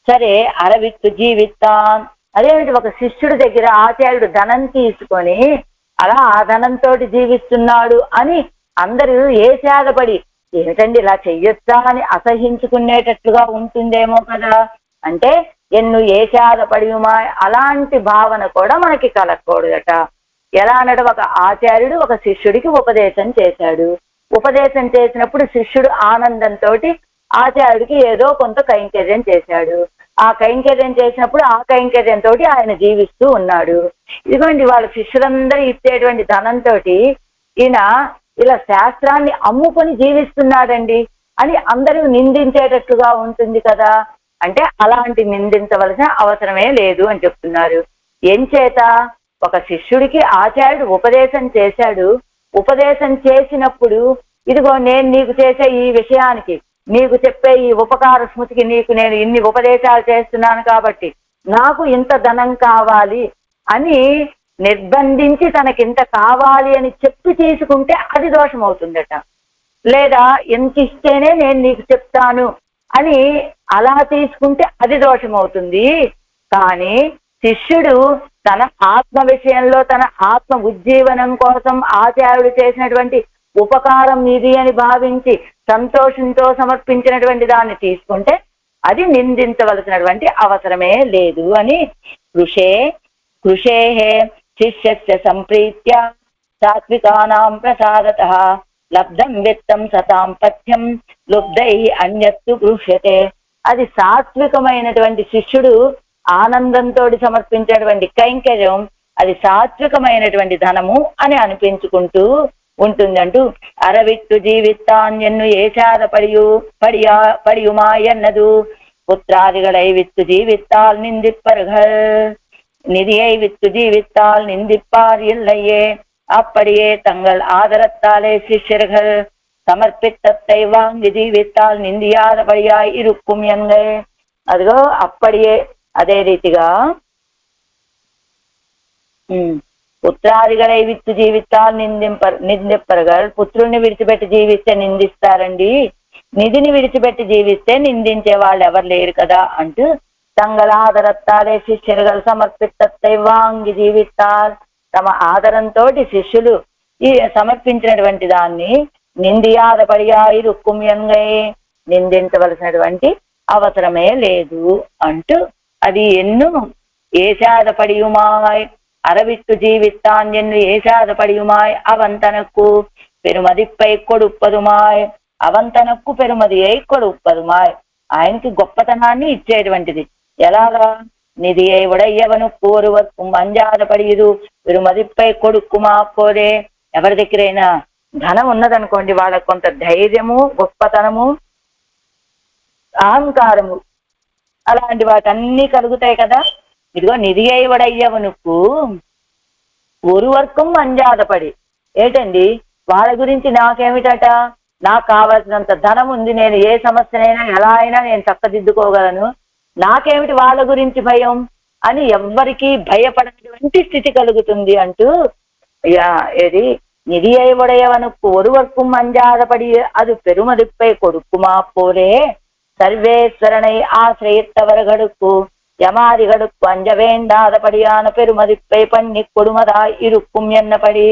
సరే, అరవిట్టు జీవితాన్ అదేమిటి? ఒక శిష్యుడి దగ్గర ఆచార్యుడు ధనం తీసుకొని అలా ఆ ధనంతో జీవిస్తున్నాడు అని అందరూ ఏషాదపడి ఏమిటండి ఇలా చెయ్యొచ్చా అని అసహించుకునేటట్లుగా ఉంటుందేమో కదా. అంటే ఎన్ను ఏషాదపడియుమా అలాంటి భావన కూడా మనకి కలగకూడదట. ఎలా అనడం? ఒక ఆచార్యుడు ఒక శిష్యుడికి ఉపదేశం చేశాడు. ఉపదేశం చేసినప్పుడు శిష్యుడు ఆనందంతో ఆచార్యుడికి ఏదో కొంత కైంకర్యం చేశాడు. ఆ కైంకర్యం చేసినప్పుడు ఆ కైంకర్యంతో ఆయన జీవిస్తూ ఉన్నాడు. ఇదిగోండి వాళ్ళ శిష్యులందరూ ఇచ్చేటువంటి ధనంతో ఈయన ఇలా శాస్త్రాన్ని అమ్ముకొని జీవిస్తున్నాడండి అని అందరూ నిందించేటట్టుగా ఉంటుంది కదా. అంటే అలాంటి నిందించవలసిన అవసరమే లేదు అని చెప్తున్నారు. ఏం చేత? ఒక శిష్యుడికి ఆచార్యుడు ఉపదేశం చేశాడు. ఉపదేశం చేసినప్పుడు ఇదిగో నేను నీకు చేసే ఈ విషయానికి, నీకు చెప్పే ఈ ఉపకార స్మృతికి నీకు నేను ఇన్ని ఉపదేశాలు చేస్తున్నాను కాబట్టి నాకు ఇంత ధనం కావాలి అని నిర్బంధించి తనకింత కావాలి అని చెప్పి తీసుకుంటే అది దోషం అవుతుందట. లేదా ఎంత ఇస్తేనే నేను నీకు చెప్తాను అని అలా తీసుకుంటే అది దోషం అవుతుంది. కానీ శిష్యుడు తన ఆత్మ విషయంలో తన ఆత్మ ఉజ్జీవనం కోసం ఆచార్యుడు చేసినటువంటి ఉపకారం ఇది అని భావించి సంతోషంతో సమర్పించినటువంటి దాన్ని తీసుకుంటే అది నిందించవలసినటువంటి అవసరమే లేదు అని. కృషే శిష్యస్య సంప్రీత్య సాత్వికానాం ప్రసాదతః లబ్ధం విత్తం సతాం పథ్యం లుబ్ధై అన్యత్తు గృహ్యతే. అది సాత్వికమైనటువంటి శిష్యుడు ఆనందంతో సమర్పించేటువంటి కైంకర్యం అది సాత్వికమైనటువంటి ధనము అని అనిపించుకుంటూ ఉంటుంది అంటూ అరవిట్టు జీవిస్తాన్ ఎన్ను ఏషాద படியுமா என்னது புத்திராதிகளை வித்து ஜீவித்தால் நிந்திப்பர்கள் நிதியை வித்து ஜீவித்தால் நிந்திப்பார் இல்லையே அப்படியே தங்கள் ஆதரத்தாலே சிஷ்யர்கள் சமர்ப்பித்தத்தை வாங்கி ஜீவித்தால் நிந்தியாதபடியாய் இருக்கும் எங்க అదిగో అప్పడియే అదే రీతిగా పుత్రాదిగలై విత్తు జీవితాలు నిందింపరగల్ పుత్రుల్ని విడిచిపెట్టి జీవిస్తే నిందిస్తారండి, నిధిని విడిచిపెట్టి జీవిస్తే నిందించే వాళ్ళు ఎవరు లేరు కదా అంటూ తంగళ ఆదరత్తాలే శిష్యులు సమర్పితై వాంగి జీవితాలు తమ ఆదరంతో శిష్యులు ఈ సమర్పించినటువంటి దాన్ని నిందియాదపడియాయి రుక్కుమ్యంగై నిందించవలసినటువంటి అవసరమే లేదు అంటూ అది ఎన్ను ఏషాదపడియుమాయ్ అరవిట్టు జీవితాన్ ఎన్ను ఏషాదపడియుమాయ్ అవంతనకు పెరుమదిపై కొడుప్పదుమాయ్ అవంతనకు పెరుమది అయి కొడుప్పదుమాయ్ ఆయనకి గొప్పతనాన్ని ఇచ్చేటువంటిది. ఎలాగా నిధి అయి ఉడయ్యవను కోరువకు మంజాదపడియదు పెరుమదిపై కొడుక్కుమా కోరే. ఎవరి దగ్గరైనా ధనం ఉన్నదనుకోండి, వాళ్ళకు కొంత ధైర్యము, గొప్పతనము, అహంకారము అలాంటి వాటన్నీ కలుగుతాయి కదా. ఇదిగో నిధి అయి ఉడయ్యవనుకు ఒరువర్కం మంజాదపడి ఏంటండి, వాళ్ళ గురించి నాకేమిటట, నాకు కావాల్సినంత ధనం ఉంది, నేను ఏ సమస్యనైనా ఎలా అయినా నేను చక్కదిద్దుకోగలను, నాకేమిటి వాళ్ళ గురించి భయం అని ఎవ్వరికీ భయపడనటువంటి స్థితి కలుగుతుంది అంటూ ఏది నిధి అయి ఉడయవనుకు ఒరువర్కం మంజాదపడి అది పెరుమదిపై కొడుకుమా పోరే సర్వేశ్వరனை ஆசிரியத்தவர்களுக்கு யமாதிகளுக்கு அஞ்ச வேண்டாதபடியான పెరుమదిపై పన్ని కొడుమదా ఇరుక్కుం ఎన్నపడి.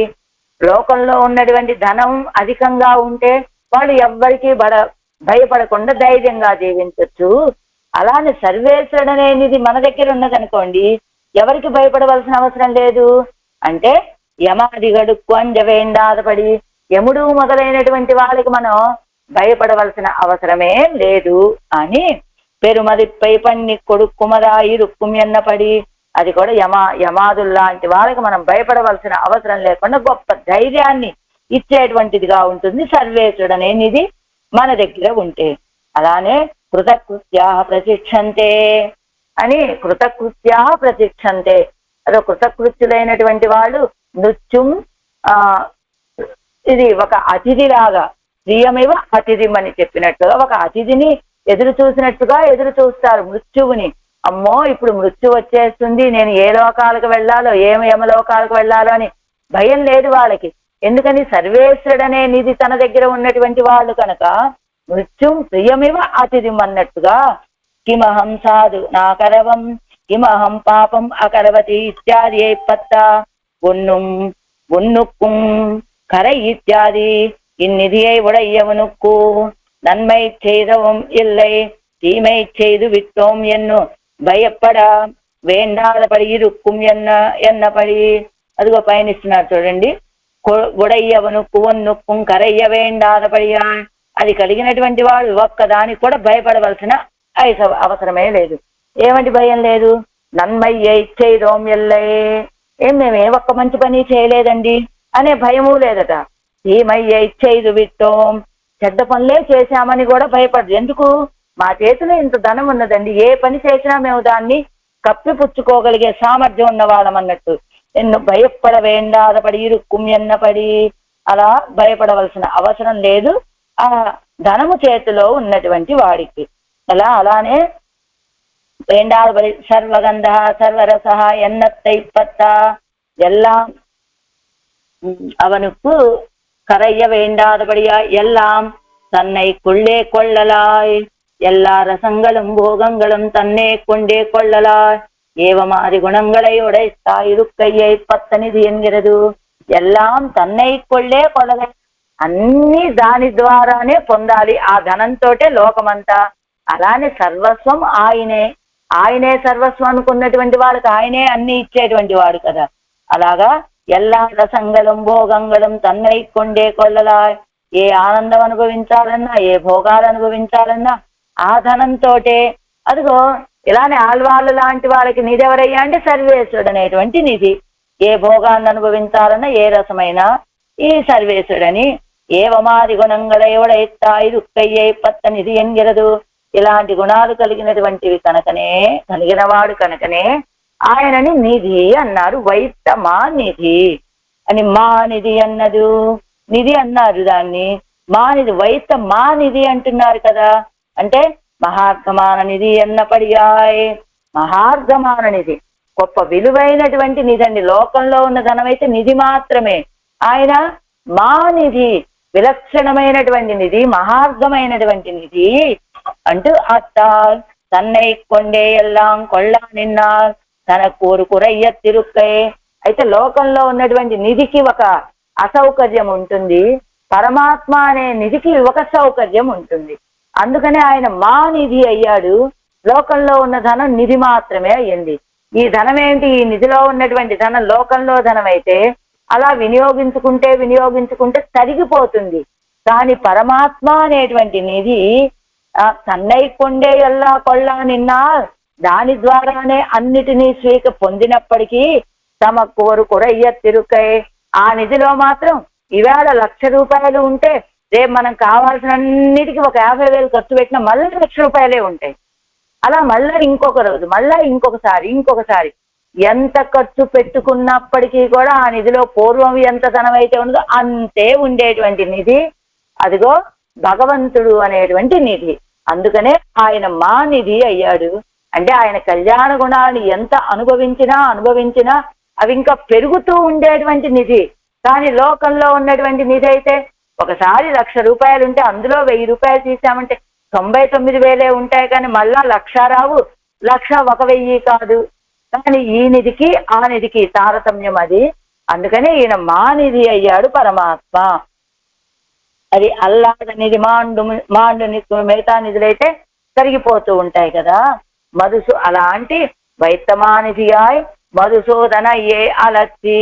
లోకంలో ఉన్నటువంటి ధనం అధికంగా ఉంటే వాళ్ళు ఎవ్వరికీ భయపడకుండా ధైర్యంగా జీవించవచ్చు. అలానే సర్వేశ్వరుడు అనేది మన దగ్గర ఉన్నదనుకోండి, ఎవరికి భయపడవలసిన అవసరం లేదు. అంటే యమాదిగడుక్కు అంజ వేండాదపడి యముడు మొదలైనటువంటి వాళ్ళకి మనం భయపడవలసిన అవసరమే లేదు అని పెరుమదిపై పన్ని కొడుక్కుమదా ఇరుక్కుం ఎన్నపడి. అది కూడా యమాదుల్లాంటి వాళ్ళకి మనం భయపడవలసిన అవసరం లేకుండా గొప్ప ధైర్యాన్ని ఇచ్చేటువంటిదిగా ఉంటుంది సర్వేశ్వరుడు అనేది మన దగ్గర ఉంటే. అలానే కృతకృత్యా ప్రతిక్షంతే అని కృతకృత్యా ప్రతిక్షంతే అదో కృతకృత్యులైనటువంటి వాళ్ళు నృత్యం ఇది ఒక అతిథిలాగా ప్రియమివ అతిథి అని చెప్పినట్లుగా ఒక అతిథిని ఎదురు చూసినట్టుగా ఎదురు చూస్తారు మృత్యువుని. అమ్మో ఇప్పుడు మృత్యు వచ్చేస్తుంది, నేను ఏ లోకాలకు వెళ్ళాలో యమలోకాలకు వెళ్ళాలో అని భయం లేదు వాళ్ళకి. ఎందుకని సర్వేశ్వరుడు అనే నిధి తన దగ్గర ఉన్నటువంటి వాళ్ళు కనుక మృత్యుం ప్రియమివ అతిథిం అన్నట్టుగా కిమహం సాధు నాకరవం కిమహం పాపం అకరవతి ఇత్యాది పత్త ஒன்னுக்கும் கரை இத்தியாதி இந்நிதியை உடையவனுக்கு நன்மை செய்தவும் இல்லை தீமை செய்து விட்டோம் என்னும் భయపడ వేండాదపడి ఇరుక్కుం ఎన్నపడి. అదిగో పైన ఇస్తున్నారు చూడండి, ఉడయ్యవనుక్కు ఒన్నుక్కుం కరయ్య వేండాదపడియా. అది కలిగినటువంటి వాడు ఒక్కదానికి కూడా భయపడవలసిన అవసరమే లేదు. ఏమంటి భయం లేదు, నన్మయ్య ఇచ్చేదోం ఎల్లే, మేమే ఒక్క మంచి పని చేయలేదండి అనే భయము లేదట. ఈమయ్య ఇచ్చేది విట్టోం, చెడ్డ పనులే చేశామని కూడా భయపడదు. ఎందుకు, మా చేతిలో ఇంత ధనం ఉన్నదండి, ఏ పని చేసినా మేము దాన్ని కప్పిపుచ్చుకోగలిగే సామర్థ్యం ఉన్నవాళ్ళం అన్నట్టు. ఎన్ను భయపడ వేండాదపడి ఇరుక్కుం ఎన్నపడి. అలా భయపడవలసిన అవసరం లేదు ఆ ధనము చేతిలో ఉన్నటువంటి వాడికి. అలానే வேண்டாதபடி சர்வகந்தா சர்வரசா எண்ணத்தை பத்தா எல்லாம் அவனுக்கு கரைய வேண்டாதபடியா எல்லாம் தன்னை கொள்ளே கொள்ளலாய் எல்லா ரசங்களும் போகங்களும் தன்னை கொண்டே கொள்ளலாய் ஏவமாதி குணங்களை உடைத்தா இருக்கையை பத்தனிது என்கிறது. ఎల్లాం తన్నై కొళ్ళే కొలగ, అన్ని దాని ద్వారానే పొందాలి ఆ ధనంతోటే లోకమంతా. అలానే సర్వస్వం ఆయనే సర్వస్వం అనుకున్నటువంటి వాళ్ళకి ఆయనే అన్ని ఇచ్చేటువంటి వాడు కదా. అలాగా ఎల్లా రసంగళం భోగంగళం తన్నై కొండే కొల్లలా, ఏ ఆనందం అనుభవించాలన్నా ఏ భోగాలు అనుభవించాలన్నా ఆ ధనంతోటే. అదిగో ఇలానే ఆళ్వాళ్ళు లాంటి వాళ్ళకి నిధి ఎవరయ్యా అంటే సర్వేశ్వరుడు అనేటువంటి నిధి. ఏ భోగాన్ని అనుభవించాలన్నా ఏ రసమైనా ఈ సర్వేశ్వరుడని ఏవమాది గుణంగల ఎవడైతాయిరుక్కయ్యే పత్త నిధి ఎంగిరదు. ఇలాంటి గుణాలు కలిగినటువంటివి కలిగినవాడు కనుకనే ఆయనని నిధి అన్నారు. వైత్త మా నిధి అని మా నిధి అన్నదు, నిధి అన్నారు దాన్ని. మా నిధి వైత్త మా నిధి అంటున్నారు కదా. అంటే మహార్ఘమాన నిధి అన్నపడియాయ్. మహార్ఘమాన నిధి గొప్ప విలువైనటువంటి నిధి అండి. లోకంలో ఉన్న ధనమైతే నిధి మాత్రమే, ఆయన మా నిధి విలక్షణమైనటువంటి నిధి, మహార్ఘమైనటువంటి నిధి అంటూ అత్తాల్ తన్నై కొండే ఎల్లాం కొళ్ళా నిన్నాల్ తన కూరు కురయ్య తిరుక్కై. అయితే లోకంలో ఉన్నటువంటి నిధికి ఒక అసౌకర్యం ఉంటుంది, పరమాత్మ అనే నిధికి ఒక సౌకర్యం ఉంటుంది. అందుకనే ఆయన మా నిధి అయ్యాడు. లోకంలో ఉన్న ధనం నిధి మాత్రమే అయ్యింది. ఈ ధనం ఏంటి? ఈ నిధిలో ఉన్నటువంటి ధనం లోకంలో ధనం అయితే అలా వినియోగించుకుంటే తరిగిపోతుంది. కానీ పరమాత్మ అనేటువంటి నిధి తన్నై కొండే ఎల్లా కొళ్ళా నిన్నా దాని ద్వారానే అన్నిటినీ పొందినప్పటికీ తమ కోరు కొరయ్య తిరుక్కై. ఆ నిధిలో మాత్రం ఈవేళ 1,00,000 రూపాయలు ఉంటే రేపు మనం కావాల్సినన్నిటికీ ఒక 50,000 ఖర్చు పెట్టినా మళ్ళీ 1,00,000 రూపాయలే ఉంటాయి. అలా మళ్ళీ ఇంకొక రోజు, మళ్ళీ ఇంకొకసారి ఎంత ఖర్చు పెట్టుకున్నప్పటికీ కూడా ఆ నిధిలో పూర్వం ఎంత ధనం అయితే ఉందో అంతే ఉండేటువంటి నిధి అదిగో భగవంతుడు అనేటువంటి నిధి. అందుకనే ఆయన మా నిధి అయ్యాడు. అంటే ఆయన కళ్యాణ గుణాన్ని ఎంత అనుభవించినా అవి ఇంకా పెరుగుతూ ఉండేటువంటి నిధి. కానీ లోకంలో ఉన్నటువంటి నిధి అయితే ఒకసారి 1,00,000 రూపాయలు ఉంటే అందులో 1,000 రూపాయలు తీసామంటే 99,000 ఉంటాయి. కానీ మళ్ళా 1,00,000 రావు, 1,00,000 1,000 కాదు. కానీ ఈ నిధికి ఆ నిధికి తారతమ్యం అది. అందుకనే ఈయన మా నిధి అయ్యాడు పరమాత్మ. అది అల్లాద నిధి మాండు మిగతా నిధులైతే కరిగిపోతూ ఉంటాయి కదా. అలాంటి వైత్తమానిధియాయ్ మధుసూదన ఏ అలత్తి.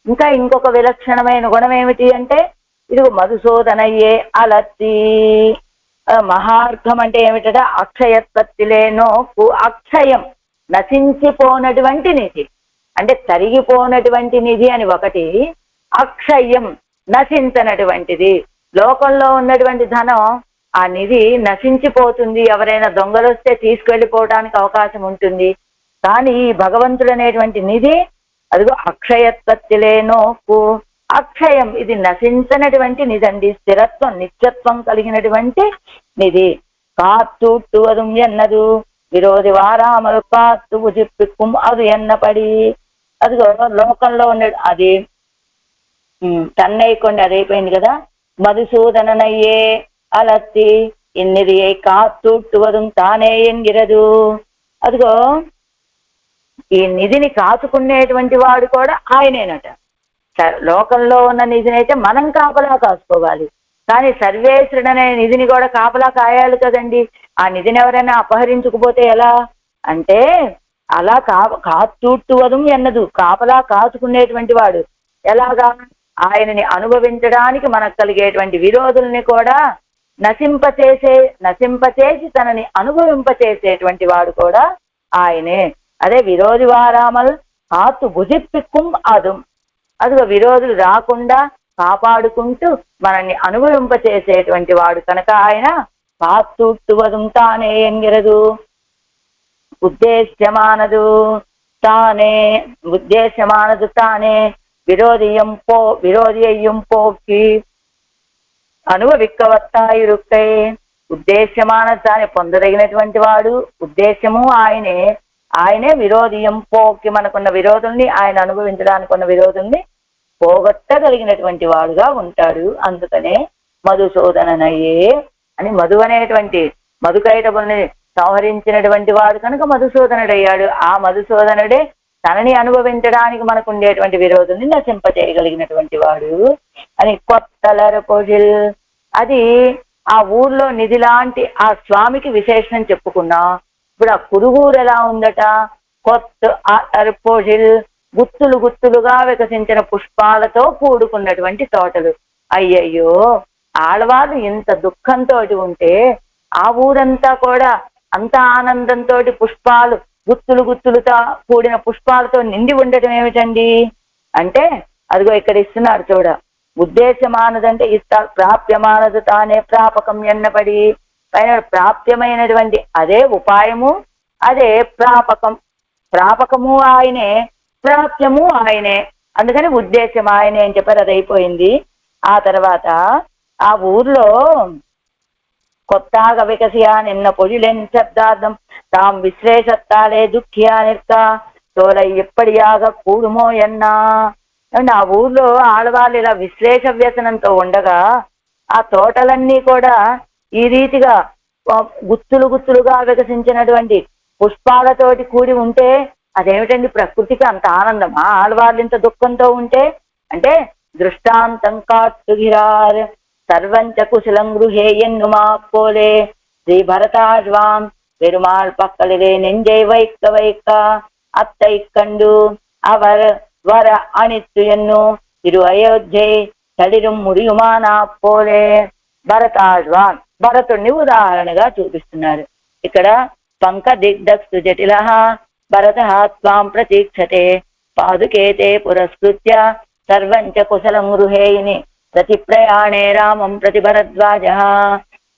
ఇంకా ఇంకొక విలక్షణమైన గుణం ఏమిటి అంటే ఇది మధుసూదన ఏ అలత్తి. మహార్థం అంటే ఏమిటంటే అక్షయత్పత్తిలేనో అక్షయం నశించిపోనటువంటి నిధి. అంటే తరిగిపోనటువంటి నిధి అని ఒకటి, అక్షయం నశించనటువంటిది. లోకంలో ఉన్నటువంటి ధనం ఆ నిధి నశించిపోతుంది, ఎవరైనా దొంగలు వస్తే తీసుకెళ్ళిపోవడానికి అవకాశం ఉంటుంది. కానీ ఈ భగవంతుడు అనేటువంటి నిధి అదిగో అక్షయత్పత్తిలేనో అక్షయం, ఇది నశించనటువంటి నిధండి. స్థిరత్వం నిత్యత్వం కలిగినటువంటి నిధి. కాత్తూట్టువదు ఎన్నదు విరోధి వారామలు కాత్తు ఉజిప్పిక్కుం అది ఎన్నపడి. అదిగో లోకంలో ఉన్న అది తన్నైకొండి, అదైపోయింది కదా. మధుసూదనయ్యే అలత్తి ఇన్నిది కాత్తూట్టువదు తానే ఎంగిరదు. అదిగో ఈ నిధిని కాచుకునేటువంటి వాడు కూడా ఆయనేనట. లోకంలో ఉన్న నిధిని అయితే మనం కాపలా కాసుకోవాలి, కానీ సర్వేశ్వరుడు అనే నిధిని కూడా కాపలా కాయాలి కదండి. ఆ నిధిని ఎవరైనా అపహరించుకుపోతే ఎలా అంటే అలా కాత్తూట్టువదు ఎన్నదు, కాపలా కాచుకునేటువంటి వాడు. ఎలాగా? ఆయనని అనుభవించడానికి మనకు కలిగేటువంటి విరోధుల్ని కూడా నశింపచేసి తనని అనుభవింపచేసేటువంటి వాడు కూడా ఆయనే. అదే విరోధి వారామల్ కాత్తు భుజిప్పిక్కుం అదుం. అదిగో విరోధులు రాకుండా కాపాడుకుంటూ మనల్ని అనుభవింపచేసేటువంటి వాడు కనుక ఆయన కాత్తూట్టువదు తానే ఎంగిరదు. ఉద్దేశ్యమానదు తానే విరోధియం పోకి అనుభవిక్కవత్తాయిరుక్కై. ఉద్దేశ్యమానదు తానే పొందదగినటువంటి వాడు, ఉద్దేశ్యము ఆయనే విరోధియం పోకి. మనకున్న విరోధుల్ని, ఆయన అనుభవించడానికి ఉన్న విరోధుల్ని పోగొట్టగలిగినటువంటి వాడుగా ఉంటాడు. అందుకనే మధుసూదనయ్యే అని మధు అనేటువంటి మధుకైటబుల్ని సంహరించినటువంటి వాడు కనుక మధుసూదనుడయ్యాడు. ఆ మధుసూదనుడే తనని అనుభవించడానికి మనకు ఉండేటువంటి విరోధుల్ని నశింపచేయగలిగినటువంటి వాడు అని. కొత్తలరపొజిల్ అది ఆ ఊర్లో నిధి లాంటి ఆ స్వామికి విశేషణం చెప్పుకున్నాం. ఇప్పుడు ఆ కురుగూరు ఎలా ఉందట? కొత్త అర్పోజిల్ గుత్తులుగా వికసించిన పుష్పాలతో కూడుకున్నటువంటి తోటలు. అయ్యయ్యో, ఆడవాళ్ళు ఇంత దుఃఖంతో ఉంటే ఆ ఊరంతా కూడా అంత ఆనందంతో పుష్పాలు గుత్తులుతో కూడిన పుష్పాలతో నిండి ఉండటం ఏమిటండి అంటే అదిగో ఇక్కడ ఇస్తున్నారు చూడ. ఉద్దేశమానదంటే ప్రాప్యమానదు తానే ప్రాపకం ఎన్నపడి, పైన ప్రాప్యమైనటువంటి అదే ఉపాయము, అదే ప్రాపకం. ప్రాపకము ఆయనే, ప్రాప్యము ఆయనే, అందుకని ఉద్దేశం ఆయనే అని చెప్పారు. అది అయిపోయింది. ఆ తర్వాత ఆ ఊర్లో కొత్తగా వికసియా నిన్న పొజిలెన్ శబ్దార్థం తాం విశ్లేషత్తాలే దుఃఖియా నిర్క తోల ఎప్పటియాగ కూడుమో ఎన్నా. ఆ ఊర్లో ఆడవాళ్ళు ఇలా విశ్లేష వ్యసనంతో ఉండగా ఆ తోటలన్నీ కూడా ఈ రీతిగా గుత్తులు గుత్తులుగా వికసించినటువంటి పుష్పాలతోటి కూడి ఉంటే అదేమిటండి ప్రకృతికి అంత ఆనందమా? ఆడవాళ్ళు ఇంత దుఃఖంతో ఉంటే అంటే దృష్టాంతం కాట్టుగిరార్ సర్వంచ కుశలం గృహే ఎన్నుమా పోలే శ్రీ భరతాజ్వాం పెరుమాళ్ పక్కలిరే నెంజై వైక్క వైక్క అత్తై కండు అవర్ వర అనిత్తు ఎన్ను తిరు అయోధ్యై తడిరు మురియుమానా పోలే. భరతాజ్వాన్, భరతుణ్ణి ఉదాహరణగా చూపిస్తున్నారు ఇక్కడ. పంక దిగ్ధక్స్తు జటిల భరత త్వాం ప్రతీక్షతే పాదుకేతే పురస్కృత్య సర్వంచ కుశలం గృహేయిని ప్రతి ప్రయాణే రామం ప్రతి భరద్వాజ.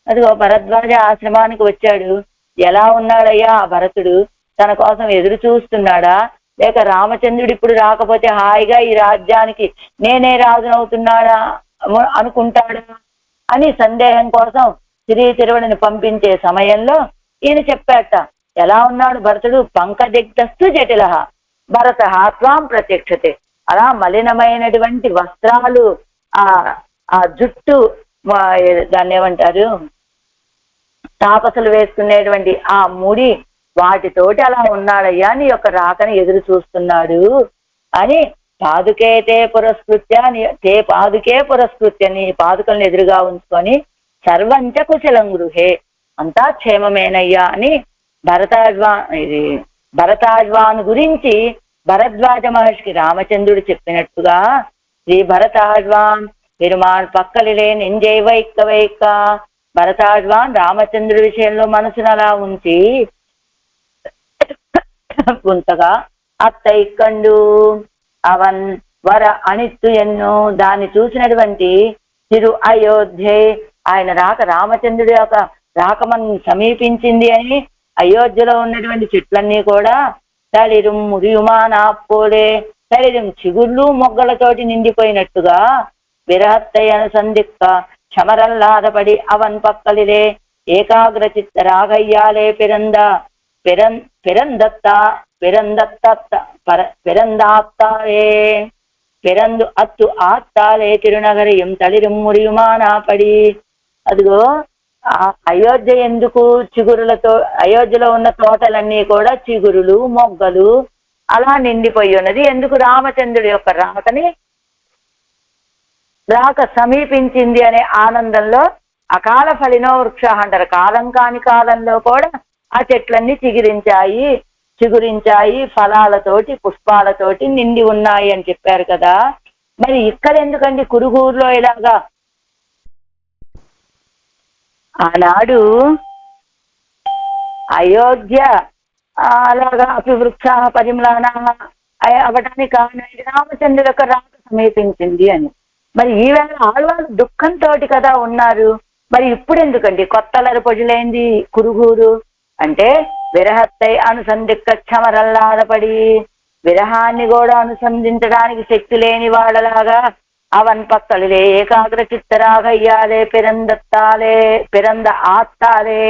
అదిగో భరద్వాజ ఆశ్రమానికి వచ్చాడు. ఎలా ఉన్నాడయ్యా ఆ భరతుడు? తన కోసం ఎదురు చూస్తున్నాడా, లేక రామచంద్రుడు ఇప్పుడు రాకపోతే హాయిగా ఈ రాజ్యానికి నేనే రాజునవుతున్నాడా అనుకుంటాడా అని సందేహం కోసం తిరువడిని పంపించే సమయంలో ఈయన చెప్పాట. ఎలా ఉన్నాడు భరతుడు? పంకదిగ్ధస్తు జటిల భరత త్వాం ప్రత్యక్షతే. అలా మలినమైనటువంటి వస్త్రాలు, ఆ జుట్టు, దాన్ని ఏమంటారు, తాపసులు వేసుకునేటువంటి ఆ ముడి, వాటితోటి అలా ఉన్నాడయ్యా, నీ యొక్క రాకని ఎదురు చూస్తున్నాడు అని. పాదుకేతే పురస్కృత్య, తే పాదుకే పురస్కృత్య, నీ పాదుకలను ఎదురుగా ఉంచుకొని సర్వంచ కుశలం గృహే, అంతా క్షేమమేనయ్యా అని భరతాజ్వాన్ గురించి భరద్వాజ మహర్షికి రామచంద్రుడు చెప్పినట్టుగా శ్రీ భరతాజ్వాన్ పెరుమాళ్ పక్కలిలే నెంజై వైక్క వైక్క. భరతాజ్వాన్ రామచంద్రుడి విషయంలో మనసును అలా ఉంచి గుంతగా అత్తై కండు అవన్ వర అనిత్తు ఎన్నో, దాన్ని చూసినటువంటి తిరు అయోధ్యే, ఆయన రాక, రామచంద్రుడి యొక్క రాకమన్ సమీపించింది అని అయోధ్యలో ఉన్నటువంటి చెట్లన్నీ కూడా తళిరు మురియుమానా పోలే, తళిరు చిగుళ్ళు మొగ్గలతోటి నిండిపోయినట్టుగా విరహత్తయ్యను సందిక్క క్షమరల్లాదపడి అవన్ పక్కలిలే ఏకాగ్ర చిత్త రాగయ్యాలే పెరందాత్తాలే పెరందు అత్తు ఆత్తాలే తిరునగరియం తళిరు మురియుమానా పడి. అదిగో అయోధ్య ఎందుకు చిగురులతో, అయోధ్యలో ఉన్న తోటలన్నీ కూడా చిగురులు మొగ్గలు అలా నిండిపోయి ఉన్నది ఎందుకు? రామచంద్రుడి యొక్క రాక సమీపించింది అనే ఆనందంలో. అకాల ఫలినో వృక్ష అంటారు, కాలం కాని కాలంలో కూడా ఆ చెట్లన్నీ చిగురించాయి, ఫలాలతోటి పుష్పాలతోటి నిండి ఉన్నాయి అని చెప్పారు కదా. మరి ఇక్కడ ఎందుకండి కురుగురులో ఇలాగా? ఆనాడు అయోధ్య అలాగా అపివృక్ష పరిమ్లాన అవటానికి కారణం రామచంద్రుడి యొక్క రాక సమీపించింది అని. మరి ఈవేళ ఆడవాళ్ళు దుఃఖంతో కదా ఉన్నారు. మరి ఇప్పుడు ఎందుకండి కొత్తలరి పొజులైంది కురుగురు అంటే? విరహత్తై అనుసంధిక్క క్షమరల్లాదపడి, విరహాన్ని కూడా అనుసంధించడానికి శక్తి లేని వాళ్ళలాగా అవన్ పక్కలిలే ఏకాగ్ర చిత్తరాగయ్యాలే పెరంద ఆత్తాలే.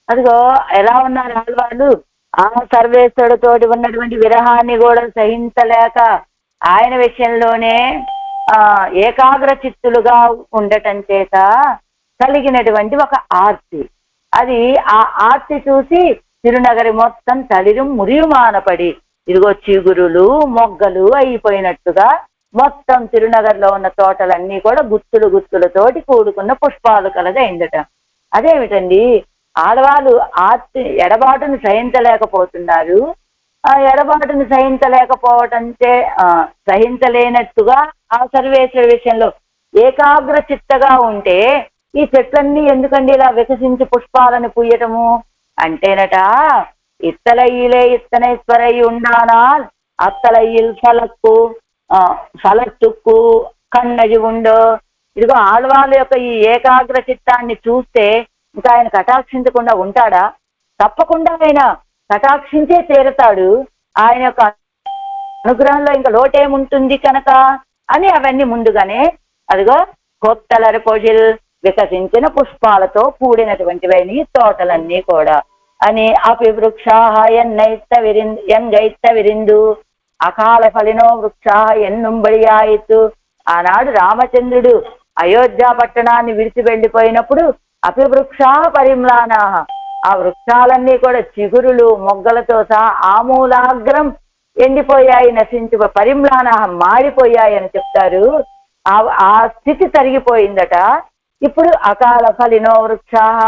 అదిగో ఎలా ఉన్నారు ఆడవాళ్ళు? ఆ సర్వేశ్వరుడితోటి ఉన్నటువంటి విరహాన్ని కూడా సహించలేక ఆయన విషయంలోనే ఏకాగ్ర చిత్తులుగా ఉండటం చేత కలిగినటువంటి ఒక ఆర్తి. అది ఆ ఆర్తి చూసి తిరునగరి మొత్తం తళిరు మురియుమానపడి, ఇదిగో చిగురులు మొగ్గలు అయిపోయినట్టుగా మొత్తం తిరునగర్లో ఉన్న తోటలన్నీ కూడా గుత్తులతోటి కూడుకున్న పుష్పాలు కలదైందట. అదేమిటండి? ఆడవాళ్ళు ఆర్తి ఎడబాటును సహించలేకపోతున్నారు. ఆ ఎడబాటును సహించలేనట్టుగా ఆ సర్వేశ్వర విషయంలో ఏకాగ్ర చిత్తగా ఉంటే ఈ చెట్లన్నీ ఎందుకండి ఇలా వికసించి పుష్పాలను పూయటము అంటేనట, ఇత్తలయ్యిలే ఇత్తనేశ్వరయ్యి ఉండానా అత్తలయ్యిల్ ఫలట్టుకు కన్నజి ఉండో. ఇదిగో ఆళ్వాళ్ళ యొక్క ఈ ఏకాగ్ర చిత్తాన్ని చూస్తే ఇంకా ఆయన కటాక్షించకుండా ఉంటాడా? తప్పకుండా ఆయన కటాక్షించే తీరతాడు. ఆయన యొక్క అనుగ్రహంలో ఇంకా లోటేముంటుంది కనుక అని అవన్నీ ముందుగానే అదిగో కొత్తలరి పొజిల్ వికసించిన పుష్పాలతో కూడినటువంటివన్నీ తోటలన్నీ కూడా అని అపివృక్షాహ ఎంగైత్త విరిందు అకాల ఫలినో వృక్షాహ ఎన్నుంబడియాయితు. ఆనాడు రామచంద్రుడు అయోధ్య పట్టణాన్ని విడిచి వెళ్ళిపోయినప్పుడు అపివృక్షా పరిమ్లానాహ, ఆ వృక్షాలన్నీ కూడా చిగురులు మొగ్గలతో సహా ఆమూలాగ్రం ఎండిపోయాయి, నశించి పరిమ్లానాహ మాడిపోయాయి అని చెప్తారు. ఆ స్థితి తరిగిపోయిందట. ఇప్పుడు అకాల ఫలినో వృక్షాహ,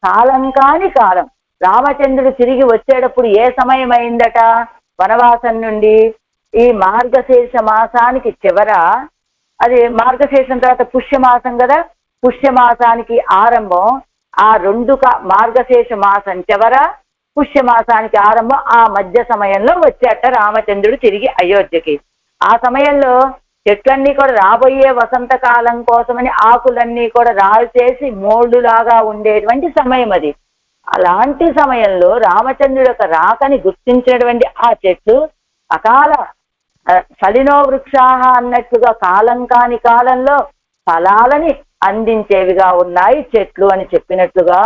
కాలం కాని కాలం రామచంద్రుడు తిరిగి వచ్చేటప్పుడు ఏ సమయం అయిందట? వనవాసం నుండి ఈ మార్గశీర్ష మాసానికి చివర, అది మార్గశీర్షం తర్వాత పుష్యమాసం కదా, పుష్యమాసానికి ఆరంభం. ఆ మార్గశీర్ష మాసం చివర పుష్యమాసానికి ఆరంభం, ఆ మధ్య సమయంలో వచ్చేట రామచంద్రుడు తిరిగి అయోధ్యకి. ఆ సమయంలో చెట్లన్నీ కూడా రాబోయే వసంతకాలం కోసమని ఆకులన్నీ కూడా రాల్చేసి మోళ్లులాగా ఉండేటువంటి సమయం అది. అలాంటి సమయంలో రామచంద్రుడు యొక్క రాకని గుర్తించినటువంటి ఆ చెట్లు అకాల ఫలినో వృక్షాహ అన్నట్టుగా కాలం కాని కాలంలో ఫలాలని అందించేవిగా ఉన్నాయి చెట్లు అని చెప్పినట్లుగా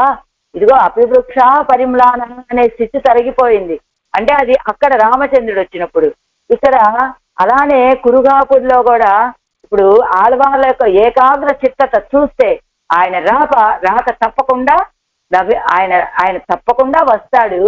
ఇదిగో అపివృక్ష పరిమ్లాన అనే స్థితి తరిగిపోయింది. అంటే అది అక్కడ రామచంద్రుడు వచ్చినప్పుడు. ఇక్కడ అలానే కురుగాపుడిలో కూడా ఇప్పుడు ఆళ్వాళ్ళ యొక్క ఏకాగ్ర చిత్తత చూస్తే ఆయన రాక తప్పకుండా ఆయన తప్పకుండా వస్తాడు.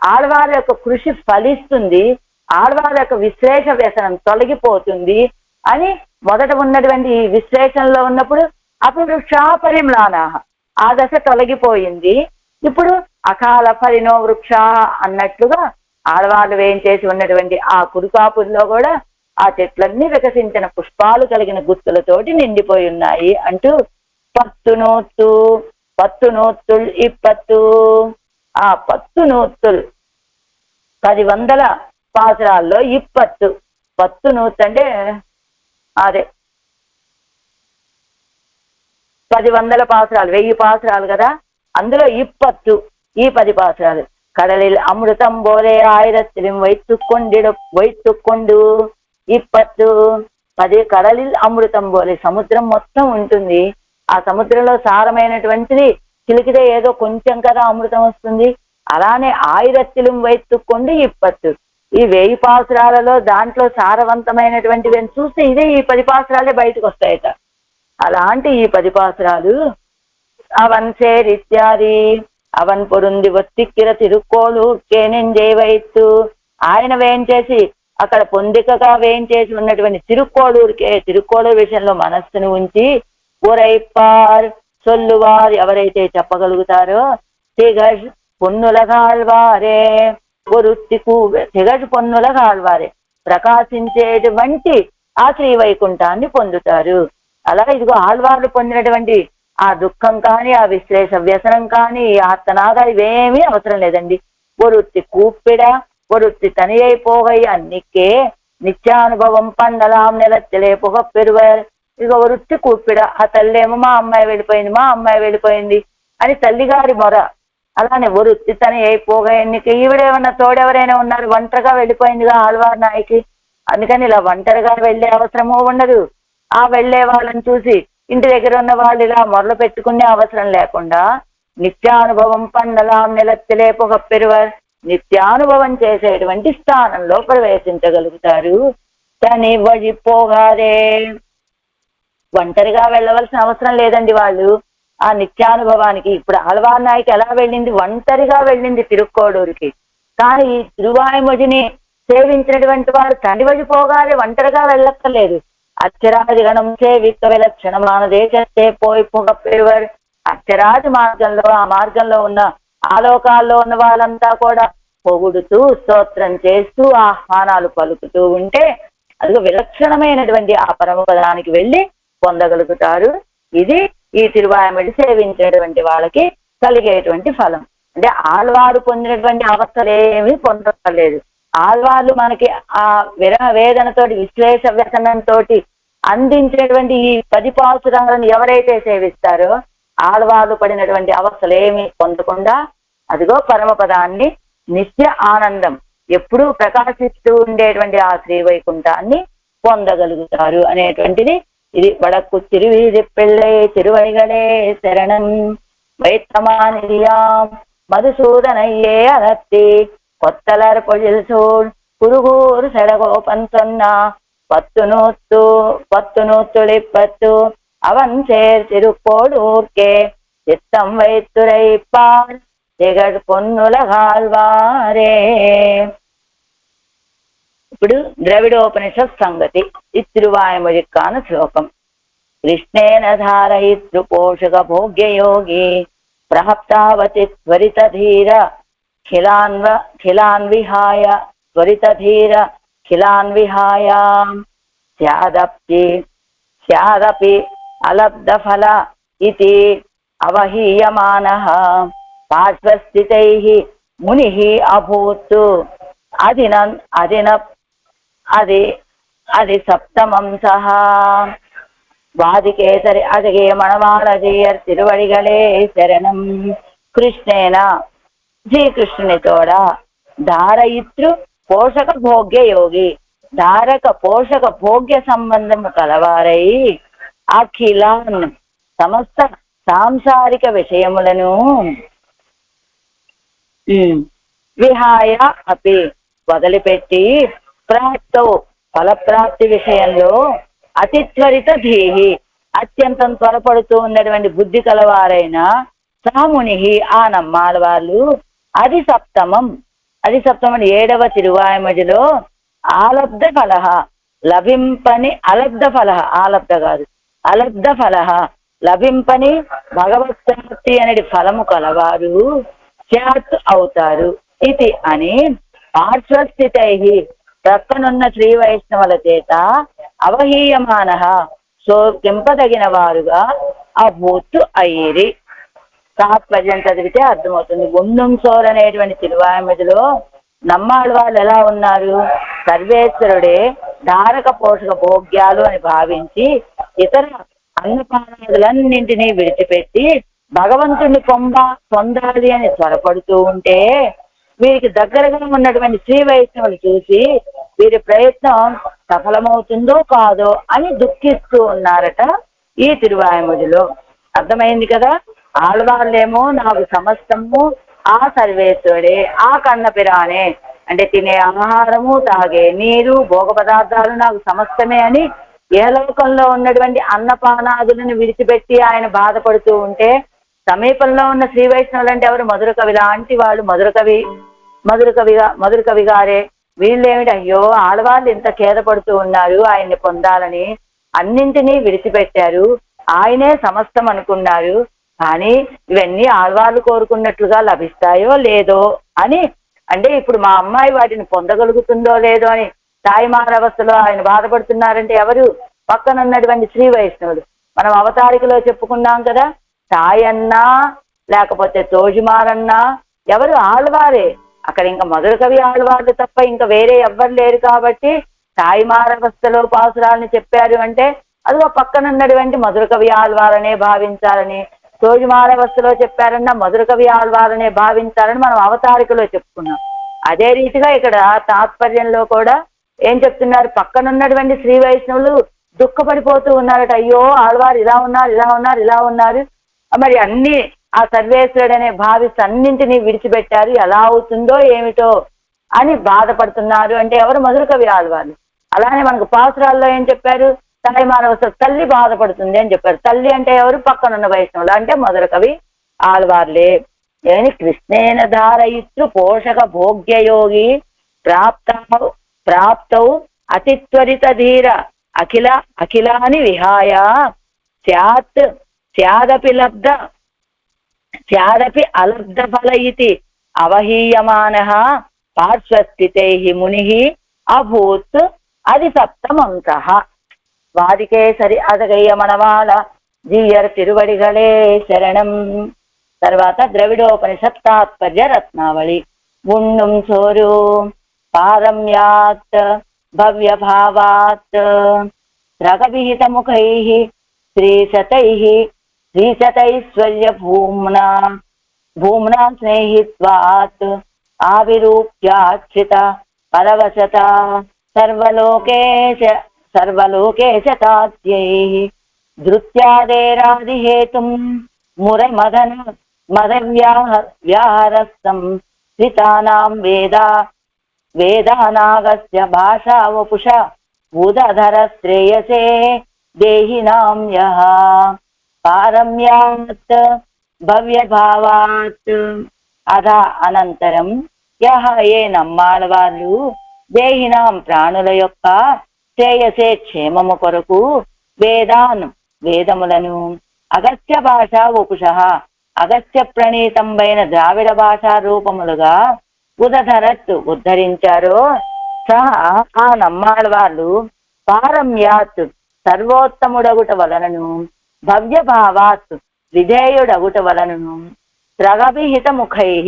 ఆళ్వాళ్ళ యొక్క కృషి ఫలిస్తుంది, ఆళ్వాళ్ళ యొక్క విశ్లేష వ్యసనం తొలగిపోతుంది అని మొదట ఉన్నటువంటి ఈ విశ్లేషణలో ఉన్నప్పుడు అపివృక్ష పరిమ్లానాహ ఆ దశ తొలగిపోయింది. ఇప్పుడు అకాల ఫలినో వృక్ష అన్నట్లుగా ఆళ్వాళ్ళు వేయించేసి ఉన్నటువంటి ఆ కురుకాపుల్లో కూడా ఆ చెట్లన్నీ వికసించిన పుష్పాలు కలిగిన గుత్తులతోటి నిండిపోయి ఉన్నాయి అంటూ పత్తు నూత్తుల్ ఇప్పత్తు, ఆ పత్తు నూత్తుల్ 10 పాసురాల్లో ఇప్పత్తు, పత్తు నూత్తు అంటే అదే 10 పాసురాలు, 1000 పాసురాలు కదా, అందులో ఇప్పత్తు ఈ 10 పాసురాలు. కడలిల్ అమృతం బోలే ఆయిరత్తిలిం వైతుక్కొండు ఇప్పత్తు 10 కడలిల్ అమృతం బోలే, సముద్రం మొత్తం ఉంటుంది. ఆ సముద్రంలో సారమైనటువంటిది చిలికితే ఏదో కొంచెం కదా అమృతం వస్తుంది. అలానే ఆయిరత్తిలిం వైతుక్కొండు ఇప్పత్తు, ఈ 1000 పాసురాలలో దాంట్లో సారవంతమైనటువంటివి అని చూస్తే ఇదే ఈ 10 పాసురాలే బయటకు వస్తాయట. అలాంటి ఈ 10 పాసురాలు అవన్ సేరిత్యాది అవన్ పొరుంది ఒత్తిక్కిర తిరుక్కోలు కేనెంజే వైత్తు, ఆయన వేయించేసి అక్కడ పొందికగా వేయించేసి ఉన్నటువంటి తిరుక్కోళూరు విషయంలో మనస్సును ఉంచి ఉరైపార్ సొల్లువారు ఎవరైతే చెప్పగలుగుతారో తిగజ్ పొన్నులగాళ్వారే తిగజ్ పొన్నులగాళ్వారే ప్రకాశించేటువంటి ఆ శ్రీవైకుంఠాన్ని పొందుతారు. అలా ఇదిగో ఆళ్వార్లు పొందినటువంటి ఆ దుఃఖం కానీ, ఆ విశ్లేష వ్యసనం కానీ, ఈ ఆర్తనాగా ఇవేమీ అవసరం లేదండి. ఒరుత్తి కూప్పిడ ఒరుత్తి తనియైపోగై అన్నికే నిత్యానుభవం పండలాం నెలచ్చలే పొగ పెరువర్. ఇదిగో వృత్తి కూప్పిడ, ఆ తల్లేమో మా అమ్మాయి వెళ్ళిపోయింది అని తల్లిగారి మొర. అలానే వృత్తి తని అయిపోగా ఎన్నిక, ఈవిడేమన్నా తోడెవరైనా ఉన్నారు, ఒంటరిగా వెళ్ళిపోయిందిగా ఆళ్వార్ నాయకి, అందుకని ఇలా ఒంటరిగా వెళ్లే అవసరమూ ఉండదు. ఆ వెళ్లే వాళ్ళని చూసి ఇంటి దగ్గర ఉన్న వాళ్ళు ఇలా మొరలు పెట్టుకునే అవసరం లేకుండా నిత్యానుభవం పండలాం నెలత్తలే పొగ పెరువర్, నిత్యానుభవం చేసేటువంటి స్థానంలో ప్రవేశించగలుగుతారు. తని వడిపోగారే, ఒంటరిగా వెళ్ళవలసిన అవసరం లేదండి వాళ్ళు ఆ నిత్యానుభవానికి. ఇప్పుడు ఆళ్వార్ నాయకి ఎలా వెళ్ళింది? ఒంటరిగా వెళ్ళింది తిరుక్కోడూరుకి. కానీ ఈ తిరువాయిమొజిని సేవించినటువంటి వారు తనివడిపోగానే ఒంటరిగా వెళ్ళక్కర్లేదు. అక్షరాది గణం సేవిక విలక్షణమాన దేశస్తే పోయి పొగ పెరువర్. అక్షరాది మార్గంలో, ఆ మార్గంలో ఉన్న ఆలోకాల్లో ఉన్న వాళ్ళంతా కూడా పొగుడుతూ స్తోత్రం చేస్తూ ఆహ్వానాలు పలుకుతూ ఉంటే అది విలక్షణమైనటువంటి ఆ పరమపదానికి వెళ్ళి పొందగలుగుతారు. ఇది ఈ తిరువాయిమొഴി సేవించేటువంటి వాళ్ళకి కలిగేటువంటి ఫలం. అంటే ఆళ్వారు పొందినటువంటి అవస్థలేమీ పొందలేదు. ఆళ్వార్లు మనకి ఆ వేదనతోటి విశ్లేష వ్యసనంతో అందించేటువంటి ఈ 10 పాసురాలను ఎవరైతే సేవిస్తారో ఆడవాళ్ళు పడినటువంటి అవస్థలు ఏమీ పొందకుండా అదిగో పరమపదాన్ని నిత్య ఆనందం ఎప్పుడూ ప్రకాశిస్తూ ఉండేటువంటి ఆ శ్రీవైకుంఠాన్ని పొందగలుగుతారు అనేటువంటిది ఇది. వడక్కు తిరువీధి పిళ్ళై తిరువడిగలే శరణం వైత్తమానియాం మధుసూదనయ్యే అలత్తి కొత్తలర్ పొజిల్ సూడ్ కురుగూరు సెడగోపన్ சொன்னா பத்து நூத்துளிப்பத்து அவன் சேர் திருக்கோடூர்க்கே சித்தம் வைத்துரைப்பார் திகழ் పొన్నులగాల్వారే. ఇప్పుడు ద్రవిడోపనిషత్ సంగతి. ఈ తిరువాయుమొழிக்கான శ్లోకం. కృష్ణేన ధారయితృ పోషక భోగ్యయోగి ప్రహప్తావతి త్వరితధీర ఖిలాన్విహాయ త్వరితధీర ఖిలాన్విహాయ స్యాదపి అలబ్ధఫల ఇతి అవహీయమానః పార్శ్వస్థితైః మునిః అభూత్ అది సప్తమంసః. వాదికేసరి అదగే మణవాళజీయర్ తిరువడిగలే శరణం. కృష్ణేన శ్రీకృష్ణునితోడ ధారయితృ పోషక భోగ్య యోగి ధారక పోషక భోగ్య సంబంధము కలవారై అఖిలాన్ సమస్త సాంసారిక విషయములను విహాయ అపి వదిలిపెట్టి ప్రాప్తౌ ఫలప్రాప్తి విషయంలో అతి త్వరిత ధీహి అత్యంతం త్వరపడుతూ ఉన్నటువంటి బుద్ధి కలవారైన సాముని ఆ నమ్మాల వాళ్ళు అది సప్తమం 7వ తిరువాయుమొழிలో ఆలబ్ధ ఫలః లభింపని అలబ్ధ ఫలః ఆలబ్ధ కాదు అలబ్ధ ఫలః లభింపని భగవత్ప్రాప్తి అనేది ఫలము కలవారు స్యాత్ అవుతారు ఇది అని పార్శ్వస్థితై ప్రక్కనున్న శ్రీ వైష్ణవుల చేత అవహీయమానః శోకింపదగిన వారుగా అభూతు అయ్యిరి. తాత్పర్యం చదివితే అర్థమవుతుంది. గుండం సోర్ అనేటువంటి తిరువాయుమొழிలో నమ్మాళ్ళ వాళ్ళు ఎలా ఉన్నారు? సర్వేశ్వరుడే ధారక పోషక భోగ్యాలు అని భావించి ఇతర అన్నపానాదులన్నింటినీ విడిచిపెట్టి భగవంతుడిని పొందాలి అని త్వరపడుతూ ఉంటే వీరికి దగ్గరగా ఉన్నటువంటి శ్రీ వైష్ణవులు చూసి వీరి ప్రయత్నం సఫలమవుతుందో కాదో అని దుఃఖిస్తూ ఉన్నారట ఈ తిరువాయుమొழிలో. అర్థమైంది కదా? ఆళ్వాళ్ళేమో నాకు సమస్తము ఆ సర్వేశ్వరుడే, ఆ కన్నపిరానే అంటే తినే ఆహారము తాగే నీరు భోగ పదార్థాలు నాకు సమస్తమే అని ఏలోకంలో ఉన్నటువంటి అన్నపానాదులను విడిచిపెట్టి ఆయన బాధపడుతూ ఉంటే సమీపంలో ఉన్న శ్రీ వైష్ణవులు అంటే ఎవరు? మధుర కవి లాంటి వాళ్ళు. మధుర కవి గారే. వీళ్ళేమిటి, అయ్యో ఆడవాళ్ళు ఇంత ఖేదపడుతూ ఉన్నారు ఆయన్ని పొందాలని, అన్నింటినీ విడిచిపెట్టారు, ఆయనే సమస్తం అనుకున్నారు, కానీ ఇవన్నీ ఆడవాళ్ళు కోరుకున్నట్లుగా లభిస్తాయో లేదో అని, అంటే ఇప్పుడు మా అమ్మాయి వాటిని పొందగలుగుతుందో లేదో అని తాయిమారవస్థలో ఆయన బాధపడుతున్నారంటే ఎవరు? పక్కనున్నటువంటి శ్రీ వైష్ణవుడు. మనం అవతారికలో చెప్పుకున్నాం కదా, తాయన్నా లేకపోతే తోజిమారన్నా ఎవరు? ఆళ్వారే. అక్కడ ఇంకా మధుర కవి ఆళ్వార్లు తప్ప ఇంకా వేరే ఎవ్వరు లేరు కాబట్టి తాయిమారవస్థలో పాసురాలని చెప్పారు అంటే అదిగో పక్కనున్నటువంటి మధుర కవి ఆళ్వారనే భావించాలని, తోజిమారవస్థలో చెప్పారన్నా మధుర కవి ఆళ్వారనే భావించాలని మనం అవతారికలో చెప్పుకున్నాం. అదే రీతిగా ఇక్కడ తాత్పర్యంలో కూడా ఏం చెప్తున్నారు? పక్కనున్నటువంటి శ్రీ వైష్ణవులు దుఃఖపడిపోతూ ఉన్నారట. అయ్యో ఆళ్వారు ఇలా ఉన్నారు, మరి అన్ని ఆ సర్వేశ్వరుడనే భావిస్తూ అన్నింటినీ విడిచిపెట్టారు, ఎలా అవుతుందో ఏమిటో అని బాధపడుతున్నారు అంటే ఎవరు? మధుర కవి ఆళ్వారు. అలానే మనకు పాసురాల్లో ఏం చెప్పారు? తాయిమారవస్థ తల్లి బాధపడుతుంది అని చెప్పారు. తల్లి అంటే ఎవరు? పక్కనున్న వైష్ణవులు అంటే మధుర కవి ఆళ్వార్లే. ఏని కృష్ణేన ధారయితృ పోషక భోగ్యయోగి ప్రాప్తౌ అతిత్వరిత ధీర అఖిలాని విహాయ స్యాదపి అలబ్ధ ఫల ఇతి అవహీయమానః పార్శ్వస్థితై మునిః అభూత్ అది సప్తమంసః. వాదికేసరి అదగయ్య మనవాళ జీయర్ తిరువడిగలే శరణం. తర్వాత ద్రవిడోపనిషత్ తాత్పర్య రత్నావళి. గుండం సోరు పారమ్యాత్ భవ్య భావాత్ త్రగవిహితముఖైః శ్రీశతైశ్వర్య భూమ్నా స్నేహిత్వాత్ ఆవిరూప్యాచ్యుత పరవశత సర్వలోకేశ తాత్యైః ధృత్యాదేరాదిహేతుం మదవ్యాహరస్తం స్థితానాం వేదానాగస్య భాషా వపుష ఉదధర శ్రేయసే దేహినాం యః పారమ్యాత్ భవ్యభావాత్. అథ అనంతరం యః ఏ నమ్మాళ్ళవాళ్ళు దేహినాం ప్రాణుల యొక్క శ్రేయసే క్షేమము కొరకు వేదములను అగస్త్య భాషా వపుష అగస్త్య ప్రణీతంబైన ద్రావిడ భాషా రూపములుగా ఉద్ధరించారో సహా ఆ నమ్మాళ్ళవాళ్ళు పారమ్యాత్ సర్వోత్తముడగుట వలనను భవ్యభావాత్ విధేయుడగుట వలనను త్రగభిహితముఖైః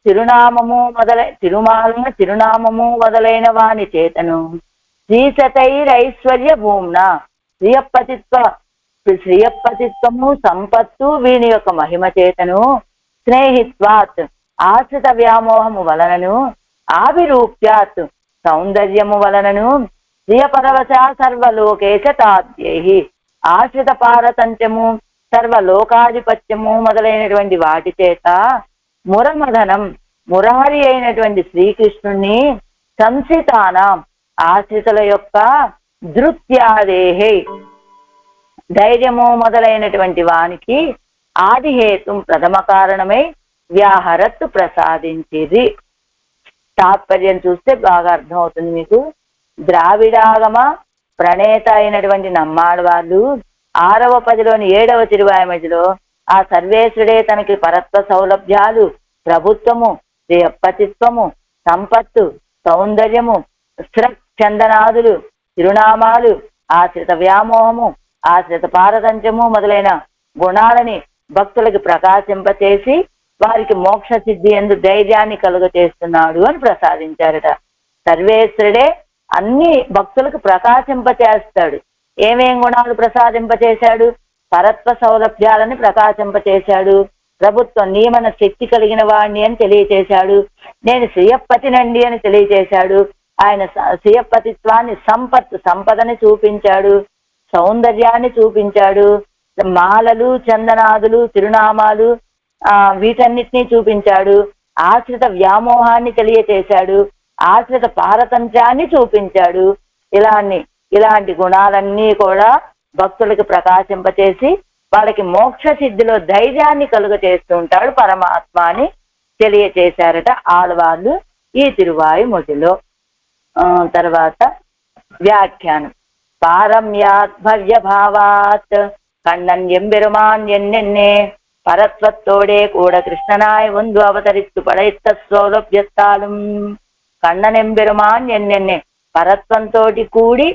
తిరునామము మొదలైన వాని చేతను శ్రీశతైరైశ్వర్య భూమ్న శ్రియపతిత్వము సంపత్తు వీని యొక్క మహిమ చేతను స్నేహిత్వాత్ ఆశ్రిత వ్యామోహము వలనను ఆవిరూప్యాత్ సౌందర్యము వలనను ప్రియపరవశ సర్వలోకేశ తాద్యైః ఆశ్రిత పారతంత్యము సర్వలోకాధిపత్యము మొదలైనటువంటి వాటి చేత మురారి అయినటువంటి శ్రీకృష్ణుణ్ణి సంసితానాం ఆశ్రితుల యొక్క ధృత్యాదేహే ధైర్యము మొదలైనటువంటి వానికి ఆదిహేతు ప్రథమ కారణమై వ్యాహరత్తు ప్రసాదించిది. తాత్పర్యం చూస్తే బాగా అర్థమవుతుంది మీకు. ద్రావిడాగమ ప్రణేత అయినటువంటి నమ్మాళ్ళవాళ్ళు 6వ పదిలోని 7వ తిరువాయిమడిలో ఆ సర్వేశ్వరుడే తనకి పరత్వ సౌలభ్యాలు, ప్రభుత్వము, శ్రేయపతిత్వము, సంపత్తు, సౌందర్యము, చందనాదులు, తిరునామాలు, ఆశ్రిత వ్యామోహము, ఆశ్రిత పారతంత్యము మొదలైన గుణాలని భక్తులకి ప్రకాశింపచేసి వారికి మోక్ష సిద్ధి ఎందు ధైర్యాన్ని కలుగచేస్తున్నాడు అని ప్రసాదించారట. సర్వేశ్వరుడే అన్ని భక్తులకు ప్రకాశింపచేస్తాడు. ఏమేం గుణాలు ప్రసాదింపచేశాడు? పరత్వ సౌలభ్యాలని ప్రకాశింపచేశాడు, ప్రభుత్వ నియమన శక్తి కలిగిన వాడిని అని తెలియచేశాడు, నేను శ్రీయపతినండి అని తెలియచేశాడు, ఆయన శ్రీయపతిత్వాన్ని సంపదని చూపించాడు, సౌందర్యాన్ని చూపించాడు, మాలలు, చందనాదులు, తిరునామాలు వీటన్నిటినీ చూపించాడు, ఆశ్రిత వ్యామోహాన్ని తెలియచేశాడు, ఆశ్రిత పారతంత్రాన్ని చూపించాడు. ఇలాంటి గుణాలన్నీ కూడా భక్తులకి ప్రకాశింపచేసి వాళ్ళకి మోక్ష సిద్ధిలో ధైర్యాన్ని కలుగచేస్తూ ఉంటాడు పరమాత్మ అని తెలియచేశారట ఆళ్వాళ్ళు ఈ తిరువాయిమొழிలో. తర్వాత వ్యాఖ్యానం. పారమ్యాత్ భవ్యభావాత్ கண்ணன் எம்பெருமான் என்னென்னே பரத்வத்தோடே கூட கிருஷ்ணனாய் வந்து அவதரித்து படைத்த சௌலభ్యத்தாலும் కண்ணన్ ఎంబెరుమాన్ ఎన్నెన్నే పరత్వంతోటి కూడి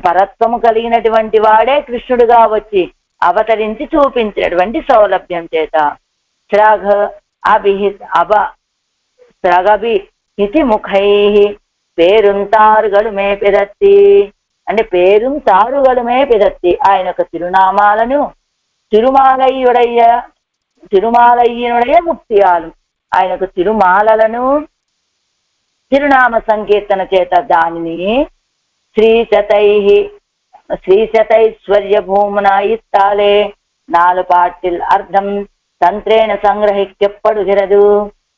పరత్వము కలిగినటువంటి వాడే కృష్ణుడుగా వచ్చి అవతరించి చూపించినటువంటి సౌలభ్యం చేత స్రగభిహితి ముఖైః పేరుంతారుగలుమే పిదత్తి అంటే పేరుం తారుగలుమే పిదత్తి ఆయన యొక్క తిరునామాలను తిరుమాలయ్యుడయ్య ముక్తియాలు ఆయన యొక్క తిరుమాలలను తిరునామ సంకీర్తన చేత దానిని శ్రీశతైశ్వర్య భూమున ఇత్తాలే 4 పాటిల్ అర్థం తంత్రేణ సంగ్రహిక్యప్పడుగిరదు.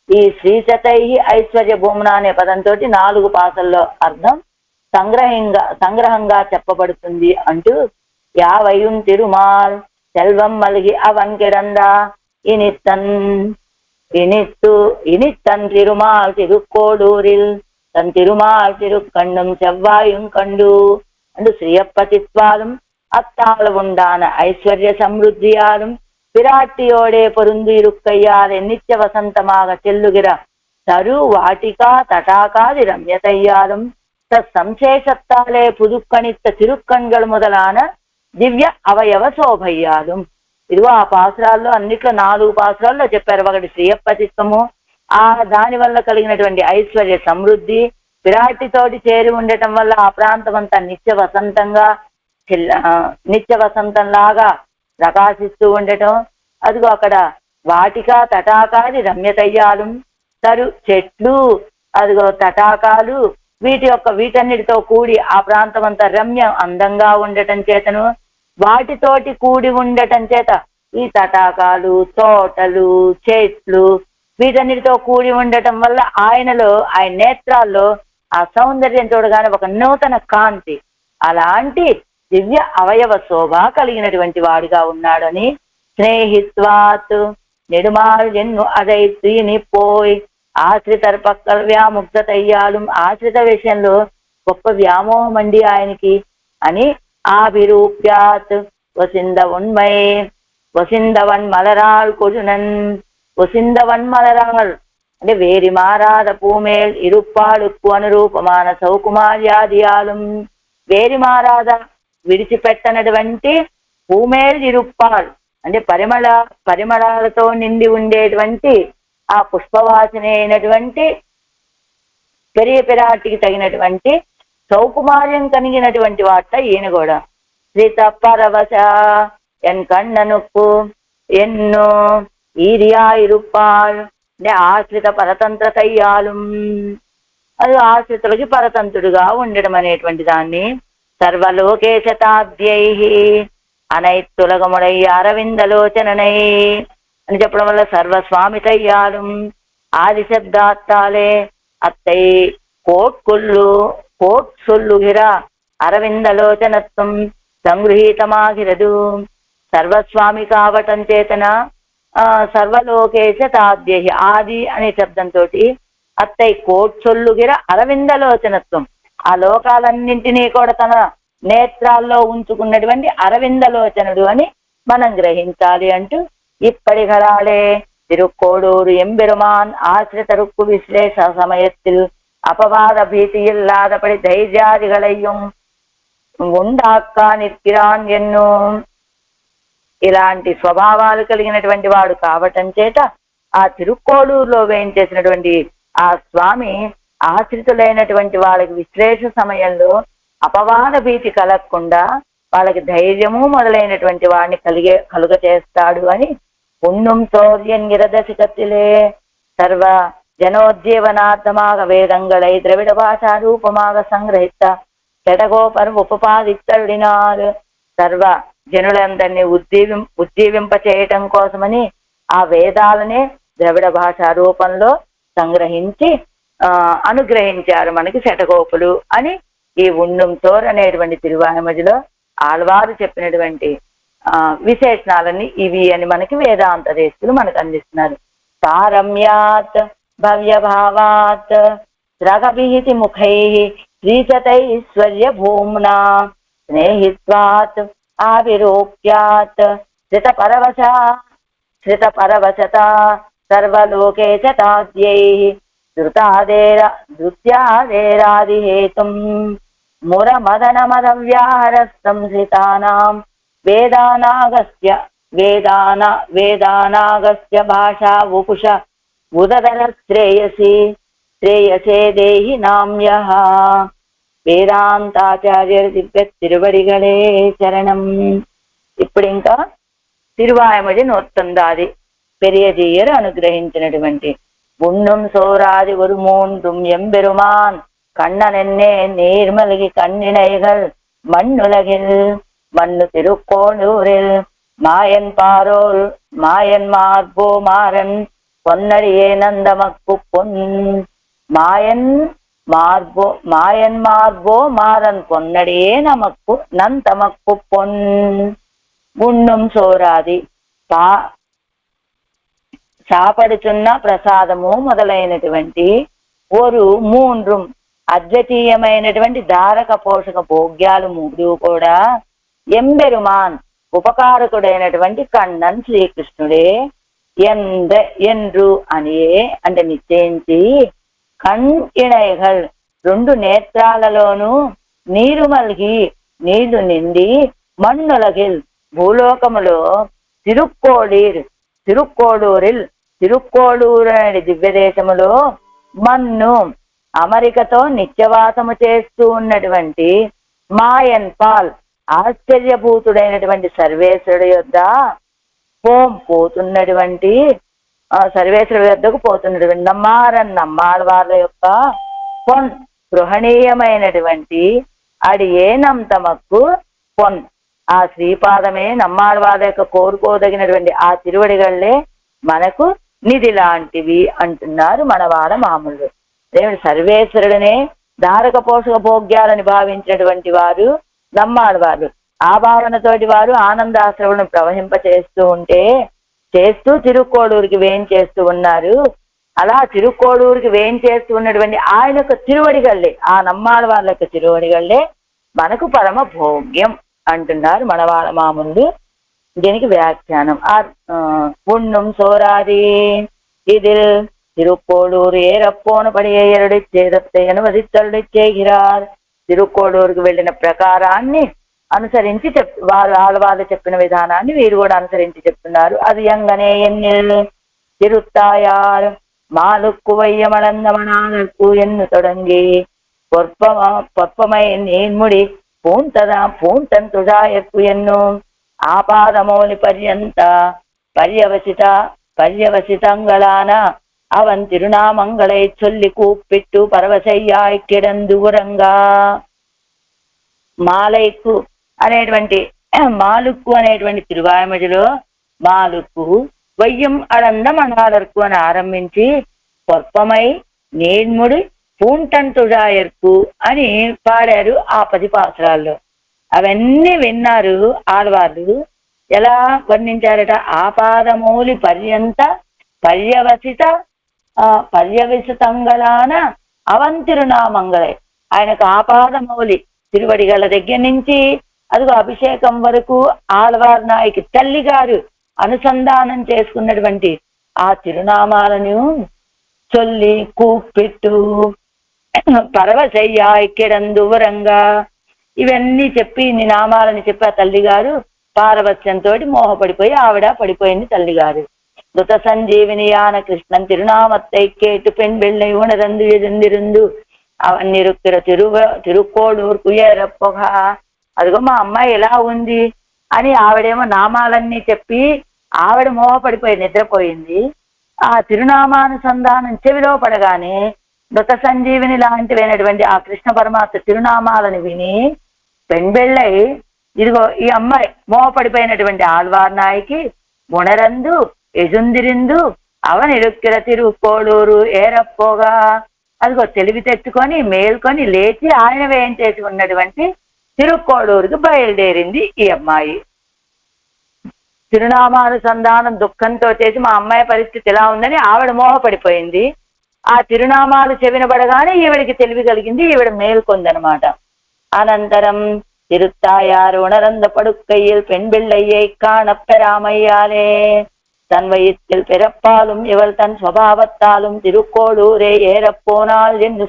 ఈ శ్రీశతై ఐశ్వర్య భూమున అనే పదంతో 4 పాసల్లో అర్థం సంగ్రహంగా చెప్పబడుతుంది అంటూ యావైయుం తిరుమాల్ సెల్వం మల్గి అవన్ కిడందా இனித்தன் திருமால் திருக்கோடூரில் தன் திருமால் திருக்கண்ணும் செவ்வாயும் கண்டு అంటూ శ్రీయపతిత్వాலும் அத்தால் உண்டான ஐஸ்வர்ய சம்ருத்தியாலும் பிராட்டியோடே பொருந்து இருக்கையால் நித்திய வசந்தமாக செல்லுகிற தரு வாட்டிகா தடாகாதி ரம்யதையாலும் சம்சேஷத்தாலே புதுக்கணித்த திருக்கண்கள் முதலான దివ్య అవయవ శోభయ్యాலும். ఇదిగో ఆ పాసురాల్లో అన్నిట్లో 4 పాసురాల్లో చెప్పారు. ఒకటి శ్రీయపతిత్వము, దాని వల్ల కలిగినటువంటి ఐశ్వర్య సమృద్ధి, విరాటితోటి చేరి ఉండటం వల్ల ఆ ప్రాంతం అంతా నిత్య వసంతంలాగా ప్రకాశిస్తూ ఉండటం. అదిగో అక్కడ వాటిక తటాకాది రమ్యతయ్యాలు, చెట్లు, అదిగో తటాకాలు, వీటన్నిటితో కూడి ఆ ప్రాంతం అంతా రమ్యం అందంగా ఉండటం చేతను, వాటితోటి కూడి ఉండటం చేత ఈ తటాకాలు, తోటలు, చెట్లు వీటన్నిటితో కూడి ఉండటం వల్ల ఆయన నేత్రాల్లో ఆ సౌందర్యం చూడగానే ఒక నూతన కాంతి, అలాంటి దివ్య అవయవ శోభ కలిగినటువంటి వాడిగా ఉన్నాడని స్నేహిత్వాత్ నెడుమాల్యన్ను అదై తీని పోయ్ ఆశ్రితర్ పక్కల వ్యాముక్తయ్యాలు, ఆశ్రిత విషయంలో గొప్ప వ్యామోహం అండి ఆయనకి అని ఆభిరూప్యాత్ వసిందవన్ మలరాల్ కొడునన్. వసిందవన్ మలరాల్ అంటే వేరి మారాద పూమేల్ ఇరుప్పాడుక్కు అనురూపమాన సౌకుమార్యాదియాలం. వేరి మారాద విడిచిపెట్టనటువంటి పూమేల్ ఇరుప్పాల్ అంటే పరిమళాలతో నిండి ఉండేటువంటి ఆ పుష్పవాసన అయినటువంటి పెరియ పిరాటికి తగినటువంటి సౌకుమార్యం కలిగినటువంటి వాట ఈయన కూడా. శ్రీత పరవశ ఎన్ కన్ననుప్పు ఎన్నో ఈరియా ఇరుప్పాల్ అంటే ఆశ్రిత పరతంత్ర కయ్యాలు, అది ఆశ్రితులకి పరతంత్రుడుగా ఉండడం అనేటువంటి దాన్ని. సర్వలోకేశతాద్యై అనైత్తులగముడై అరవిందలోచననై అని చెప్పడం వల్ల సర్వస్వామి తయ్యాలు ఆది శబ్దాత్తాలే అత్తై కోట్సొల్లుగిర అరవిందలోచనత్వం సంగృహీతమాగిరదు. సర్వస్వామి కావటం చేతన సర్వలోకేశ తాద్యై ఆది అనే శబ్దంతో అత్తై కోట్సొల్లుగిర అరవిందలోచనత్వం ఆ లోకాలన్నింటినీ కూడా తన నేత్రాల్లో ఉంచుకున్నటువంటి అరవిందలోచనుడు అని మనం గ్రహించాలి అంటూ ఇప్పటికరాలే తిరుక్కోడూరు ఎంబెరుమాన్ ఆశ్రిత రుక్కు విశ్లేష సమయத்தில் అపవాద భీతియిల్లాదపడి ధైర్యాదిగలయ్యం ఉండాక్క నిత్కిరాన్ ఎన్నో. ఇలాంటి స్వభావాలు కలిగినటువంటి వాడు కావటం చేత ఆ తిరుక్కోడూరులో వేయించేసినటువంటి ఆ స్వామి ఆశ్రితులైనటువంటి వాళ్ళకి విశ్లేష సమయంలో అపవాద భీతి కలగకుండా వాళ్ళకి ధైర్యము మొదలైనటువంటి వాడిని కలుగ చేస్తాడు అని పుణ్యం శౌర్యం గిరదశికత్తిలే సర్వ జనోజ్జీవనార్థమాగ వేదంగళై ద్రవిడ భాషా రూపమాగ సంగ్రహిత చెడగోపర్ ఉపపాదిత్తడినారు. సర్వ జనులందరినీ ఉజ్జీవింప చేయటం కోసమని ఆ వేదాలనే ద్రవిడ భాషా రూపంలో సంగ్రహించి అనుగ్రహించారు మనకి శటగోపులు అని ఈ ఉండుం చోర్ అనేటువంటి తిరువాయిమజిలో ఆళ్వారు చెప్పినటువంటి విశేషణాలన్నీ ఇవి అని మనకి వేదాంత దేశకులు మనకు అందిస్తున్నారు. సారమ్యాత్ భవ్యభావాత్ రగభీతి ముఖై శ్రీచతైశ్వర్య భూమ్నా స్నేహిత్వాత్ ఆవిరోప్యాత్ శ్రిత పరవశత సర్వలోకేశ తాద్యై ధృత్యాదేరాదిహేతుం మురమదన మదవ్యాహరస్తంసితానాం వేదానాగస్య భాషా వపుష ఉదర శ్రేయసే దేహి నామ్యః. వేదాంతాచార్య దివ్య తిరువడిగళే శరణం. ఇప్పుడు ఇంకా తిరువాయమడి నొత్తందాది పెరియజీయరు అనుగ్రహించినటువంటి உண்ணும் சோராதி ஒரு மூன்றும் எம்பெருமான் கண்ணனென்னே நீர்மல்கி கண்ணினைகள் மண்ணுலகில் மண்ணு திருக்கோளூரில் மாயன் மார்போ மாறன் பொன்னடியே நந்தமக்கு பொன். மாயன் மார்போ மாறன் பொன்னடியே நமக்கு நந்தமக்கு பொன். உண்ணும் சோరాది సాపడుచున్న ప్రసాదము మొదలైనటువంటి ఓరు మూండ్రం అద్వితీయమైనటువంటి ధారక పోషక భోగ్యాలు మూడు కూడా ఎంబెరుమాన్ ఉపకారకుడైనటువంటి కണ്ണన్ శ్రీకృష్ణుడే ఎండ్రు అనియే అంటే నిశ్చయించి కణ్ ఇణైగల్ రెండు నేత్రాలలోనూ నీరు మల్గి నీళ్లు నిండి మన్నులగిల్ భూలోకములో తిరుక్కోడూరిల్ తిరుక్కోడూరు అనే దివ్య దేశములో మన్ను అమరికతో నిత్యవాసము చేస్తూ ఉన్నటువంటి మాయన్ పాల్ ఆశ్చర్యభూతుడైనటువంటి సర్వేశ్వరుడు యొద్ద పోతున్నటువంటి సర్వేశ్వరుడు యొద్దకు పోతున్నటువంటి నమ్మాళ్ళ యొక్క గృహణీయమైనటువంటి అడియేనం తమకు పొన్ ఆ శ్రీపాదమే నమ్మాళ్ళ యొక్క కోరుకోదగినటువంటి ఆ తిరువడిగళ్ళే మనకు నిధి లాంటివి అంటున్నారు మనవాడ మామూలు. దేవుడు సర్వేశ్వరుడనే ధారక పోషక భోగ్యాలని భావించినటువంటి వారు నమ్మాళ్ళవారు. ఆ భావనతోటి వారు ఆనందాశ్రవులను ప్రవహింప చేస్తూ తిరుక్కోడూరుకి వేయించేస్తూ ఉన్నారు. అలా తిరుక్కోడూరుకి వేయించేస్తూ ఉన్నటువంటి ఆయన యొక్క తిరువడిగళ్ళే, ఆ నమ్మాళ్ళవాళ్ళ యొక్క తిరువడిగళ్ళే మనకు పరమ భోగ్యం అంటున్నారు మనవాళ్ళ మామూలు. దీనికి వ్యాఖ్యానం పుణ్యం సోరాది இதில் திருக்கோளூர் ஏறப்போனபடி ఏరడిచ్చేదత్తే అనువదిత్తరుడిచ్చేగిరార్. తిరుక్కోడూరుకు వెళ్ళిన ప్రకారాన్ని అనుసరించి వారు ఆళ్వాళ్ళు చెప్పిన విధానాన్ని వీరు కూడా అనుసరించి చెప్తున్నారు. అది ఎంగనే ఎన్నిల్ తిరుత్తాయార్ మాలుక్కు వైయమళందమనాలకు ఎన్ను తొడంగి పొప్పమై నేన్ముడి పూంటన్ తుడాయక్కు ఎన్ను ఆపాదమౌలి పర్యంత పర్యవసితంగళాన అవన్ తిరునామంగళై చొల్లి కూప్పిట్టు పరవశయ్యాయ్ కిడందూరంగా. మాలైకు అనేటువంటి మాలుక్కు అనేటువంటి తిరువాయమడిలో మాలుక్కు వయ్యం అడందం అనాలర్కు అని ఆరంభించి పొప్పమై నేన్ముడి పూంటంతుడాయర్కు అని పాడారు ఆ 10 పాసురాల్లో. అవన్నీ విన్నారు ఆళ్వాళ్ళు. ఎలా వర్ణించారట? ఆపాదమౌలి పర్యంత పర్యవసితంగళాన అవంతిరునామంగళై. ఆయనకు ఆపాదమౌలి తిరువడిగళ్ళ దగ్గర నుంచి అదిగో అభిషేకం వరకు ఆళ్వార్ నాయకి తల్లి గారు అనుసంధానం చేసుకున్నటువంటి ఆ తిరునామాలను చొల్లి కూప్పిట్టు పరవశయ్యాయిక్కెడందువరంగా ఇవన్నీ చెప్పి ఇన్ని నామాలని చెప్పి ఆ తల్లి గారు పారవస్యంతో మోహపడిపోయి ఆవిడ పడిపోయింది తల్లి గారు. దుత సంజీవినియాన కృష్ణన్ తిరునామత్తై కేటు పెన్ వెள்ளை உணரந்து ఎదుందిరుందు అవన్నిరుక్కిర తిరుక్కోడూరుకు ఏరప్పొగా. అదిగో మా అమ్మాయి ఎలా ఉంది అని ఆవిడేమో నామాలన్నీ చెప్పి ఆవిడ మోహపడిపోయి నిద్రపోయింది. ఆ తిరునామానుసంధానం చెవిలో పడగానే మృత సంజీవిని లాంటివైనటువంటి ఆ కృష్ణ పరమాత్మ తిరునామాలను విని పెంబెళ్ళై ఇదిగో ఈ అమ్మాయి మోహపడిపోయినటువంటి ఆళ్వార్ నాయకి ఉణరందు ఎజుందిరిందు అవనిరుక్కిర తిరుక్కోడూరు ఏరప్పోగా. అదిగో తెలివి తెచ్చుకొని మేల్కొని లేచి ఆయన వేయించేసి ఉన్నటువంటి తిరుక్కోడూరుకి బయలుదేరింది ఈ అమ్మాయి. తిరునామానుసంధానం దుఃఖంతో చేసి మా అమ్మాయి పరిస్థితి ఎలా ఉందని ఆవిడ మోహపడిపోయింది. ఆ తిరునామాలు చెవినబడగానే ఈవిడికి తెలివి కలిగింది, ఈవిడ మేల్కొందనమాట. అనంతరం తిరుత్తాయారు ఉణరంద పడుక్కయ్యల్ పెంబిళ్ళయ్యై కాణప్పెరామయ్యాలే தன் வயிற்றில் பிறப்பாலும் இவள் தன் சுவாவத்தாலும் திருக்கோளூரே ஏறப்போனால் என்று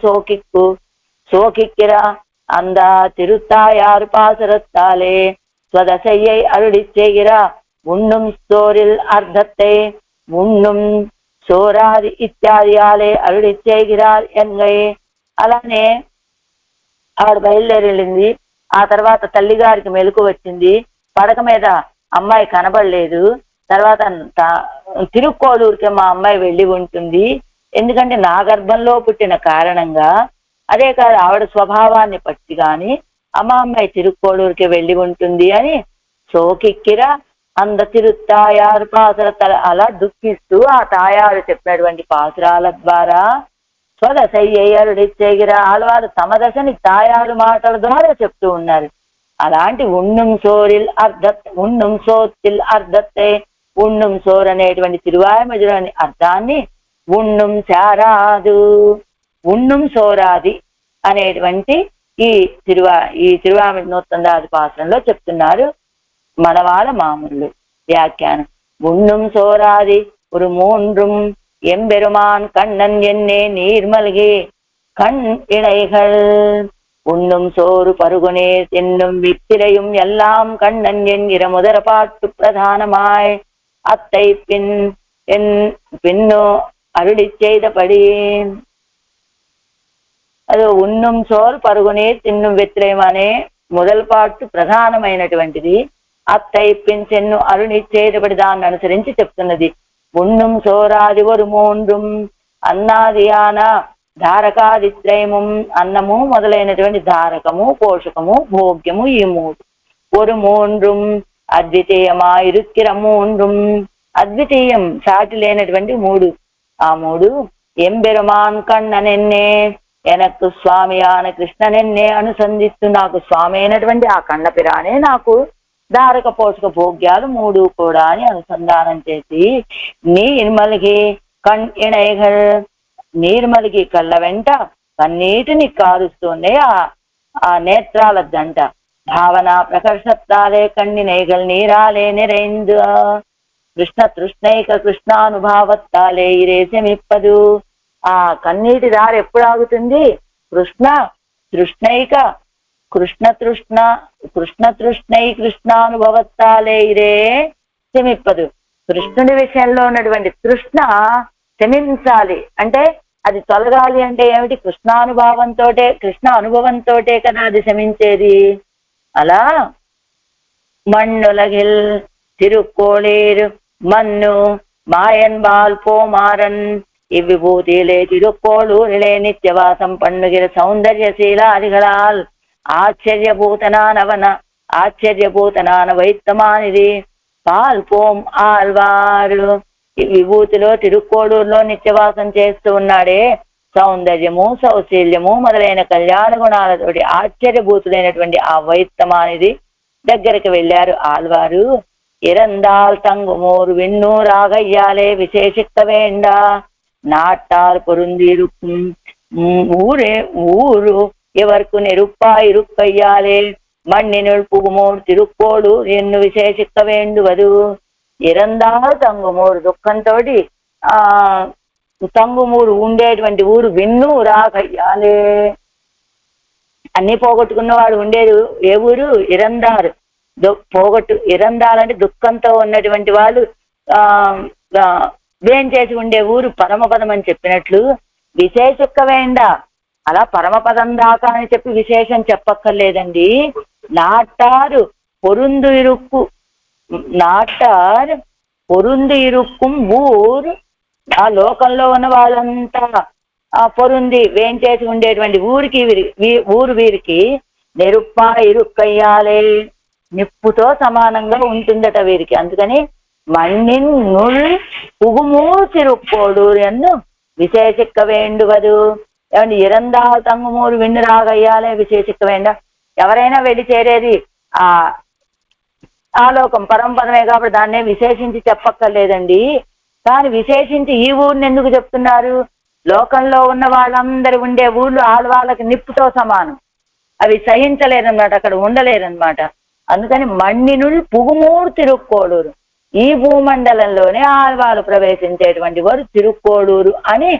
சோகிக்கிறா. அந்த திருத்தாயார் பாசுரத்தாலே ஸ்வதசையை அருளி செய்கிறா. உண்ணும் சோரில் அர்த்தத்தை உண்ணும் சோராதி ఇత్యాదియాలే అరుడి చేగిరార్ ఎన్గై. అలానే ఆవిడ బయలుదేరింది. ఆ తర్వాత తల్లిగారికి మెలకు వచ్చింది. పడక మీద అమ్మాయి కనబడలేదు. తర్వాత తిరుక్కోడూరుకి మా అమ్మాయి వెళ్ళి ఉంటుంది, ఎందుకంటే నా గర్భంలో పుట్టిన కారణంగా. అదే కాదు ఆవిడ స్వభావాన్ని పట్టి గాని అమ్మాయి తిరుక్కోడూరుకి వెళ్ళి ఉంటుంది అని సోకిక్కిర అంద తిరుత్తాయారు పాసుర అలా దుఃఖిస్తూ ఆ తాయారు చెప్పినటువంటి పాసురాల ద్వారా స్వదశయ్యరుడిచ్చేగిర ఆళ్వారు తమ దశని తాయారు మాటల ద్వారా చెప్తూ ఉన్నారు. అలాంటి ఉన్నం సోత్తిల్ అర్ధత్తే ఉన్నం సోర్ అనేటువంటి తిరువాయమజులోని అర్థాన్ని ఉన్నం చారాదు ఉన్నం సోరాది అనేటువంటి ఈ తిరువామజనోత్తందాది పాత్రంలో చెప్తున్నారు మనవాళ్ళ మామూలు వ్యాఖ్యానం. ఉన్నం సోరాది ஒரு மூன்றும் எம்பெருமான் கண்ணன் என்னே நீர்மல்கே கண் இணைகள் உண்ணும் சோறு பருகுனே என்னும் வித்திரையும் எல்லாம் கண்ணன் என்கிற முதற பாட்டு பிரதானமாய் அத்தை பின்னோ அருளி செய்தபடி. అది ఉన్నం సోల్ పరుగునీర్ తిన్ను వెత్రేం అనే మొదలు పాటు ప్రధానమైనటువంటిది. అత్తైప్పించెన్ను అరుణిచ్చేటప్పటి దాన్ని అనుసరించి చెప్తున్నది. ఉన్నం సోరాది వరు మూండ్రం అన్నాదియాన ధారకాదిత్రయము, అన్నము మొదలైనటువంటి ధారకము, పోషకము, భోగ్యము, ఈ మూడు. ஒரு மூன்றும் అద్వితీయమా ఇరుక్కిర మూండ్రం, అద్వితీయం సాటి లేనటువంటి మూడు. ఆ మూడు ఎంబెరుమాన్ కన్ననెన్నే ఎనక్కు స్వామియాన కృష్ణనెన్నే అనుసంధిస్తూ నాకు స్వామి అయినటువంటి ఆ కన్నపిరానే నాకు ధారక పోషక భోగ్యాలు మూడు కూడా అని అనుసంధానం చేసి నీర్మలిగి కణ్ ఇణైగల్, నీర్మలిగి కళ్ళ వెంట కన్నీటిని కారుస్తూనే ఆ నేత్రాల దంట. భావన ప్రకర్షత్తాలే కన్ని నైగల్ నీరాలే నిరైందు, కృష్ణ తృష్ణైక కృష్ణానుభావత్తాలే ఇరేసమిప్పదు. ఆ కన్నీటి దారి ఎప్పుడు ఆగుతుంది? కృష్ణ తృష్ణైక కృష్ణ తృష్ణై కృష్ణానుభవత్తాలే ఇరే శమిప్పదు. కృష్ణుడి విషయంలో ఉన్నటువంటి తృష్ణ శమించాలి అంటే, అది తొలగాలి అంటే ఏమిటి? కృష్ణ అనుభవంతో కదా అది శమించేది. అలా మన్నులగిల్ తిరుక్కోళీర్ మన్ను మాయన్బాల్ పోమారన్ ఇవ్విభూతిలే తిరుక్కోళూరిలే నిత్యవాసం పన్నుగిర సౌందర్యశీలాదిగళాల్ ఆశ్చర్యభూతనాన వైత్తమానిది పాల్పోం ఆల్వారు. ఈ విభూతిలో తిరుక్కోడూరులో నిత్యవాసం చేస్తూ ఉన్నాడే, సౌందర్యము, సౌశీల్యము మొదలైన కళ్యాణ గుణాలతోటి ఆశ్చర్యభూతుడైనటువంటి ఆ వైత్తమానిది దగ్గరికి వెళ్ళారు ఆల్వారు. ఇరందాల్ తంగుమూరు విన్నూరాగయ్యాలే విశేషిక్క వేండ నాట్టాల్ పొరుందిరుக்கும் ఊరు ఎవరికి నెరుప్పా ఇరుక్కయ్యాలే మಣ್ಣಿనుள் పుగుమూరు తిరుక్కోడు ఎన్ను విశేషిక్క వేండువదు. ఇరందాల్ తంగుమూరు దుఃఖంతో తంగుమూరు ఉండేటువంటి ఊరు విన్నూరాగయ్యాలే, అన్ని పోగొట్టుకున్నవాడు ఉండేది ఏ ఊరు? ఇరందారు. ఇరందాలంటే దుఃఖంతో ఉన్నటువంటి వాళ్ళు వేంచేసి ఉండే ఊరు పరమపదం అని చెప్పినట్లు విశేషిక్క వేండ, అలా పరమపదం దాకా అని చెప్పి విశేషం చెప్పక్కర్లేదండి. నాట్టారు పొరుందు ఇరుక్కుం ఊరు, ఆ లోకంలో ఉన్న వాళ్ళంతా ఆ పొరుంది వేంచేసి ఉండేటువంటి ఊరు వీరికి నెరుప్పా ఇరుక్కయ్యాలే, నిప్పుతో సమానంగా ఉంటుందట వీరికి. అందుకని మణ్ణినుள் పుగుమూరు తిరుక్కోడూరు ఎన్ను విశేషిక్క వేండువదు. ఏమంటే ఇరందా తంగుమూరు విన్ను రాగయ్యాలే విశేషిక్క వేండ. ఎవరైనా వెళ్ళి చేరేది ఆ లోకం పరమపదమే కాబట్టి దాన్నే విశేషించి చెప్పక్కర్లేదండి. కానీ విశేషించి ఈ ఊరిని ఎందుకు చెప్తున్నారు? లోకంలో ఉన్న వాళ్ళందరూ ఉండే ఊళ్ళు ఆడవాళ్ళకి నిప్పుతో సమానం, అవి సహించలేరన్నమాట, అక్కడ ఉండలేరన్నమాట. అందుకని మణ్ణినుள் పుగుమూరు తిరుక్కోడూరు, ఈ భూమండలంలోనే ఆళ్వాళ్ళు ప్రవేశించేటువంటి వారు తిరుక్కోడూరు అని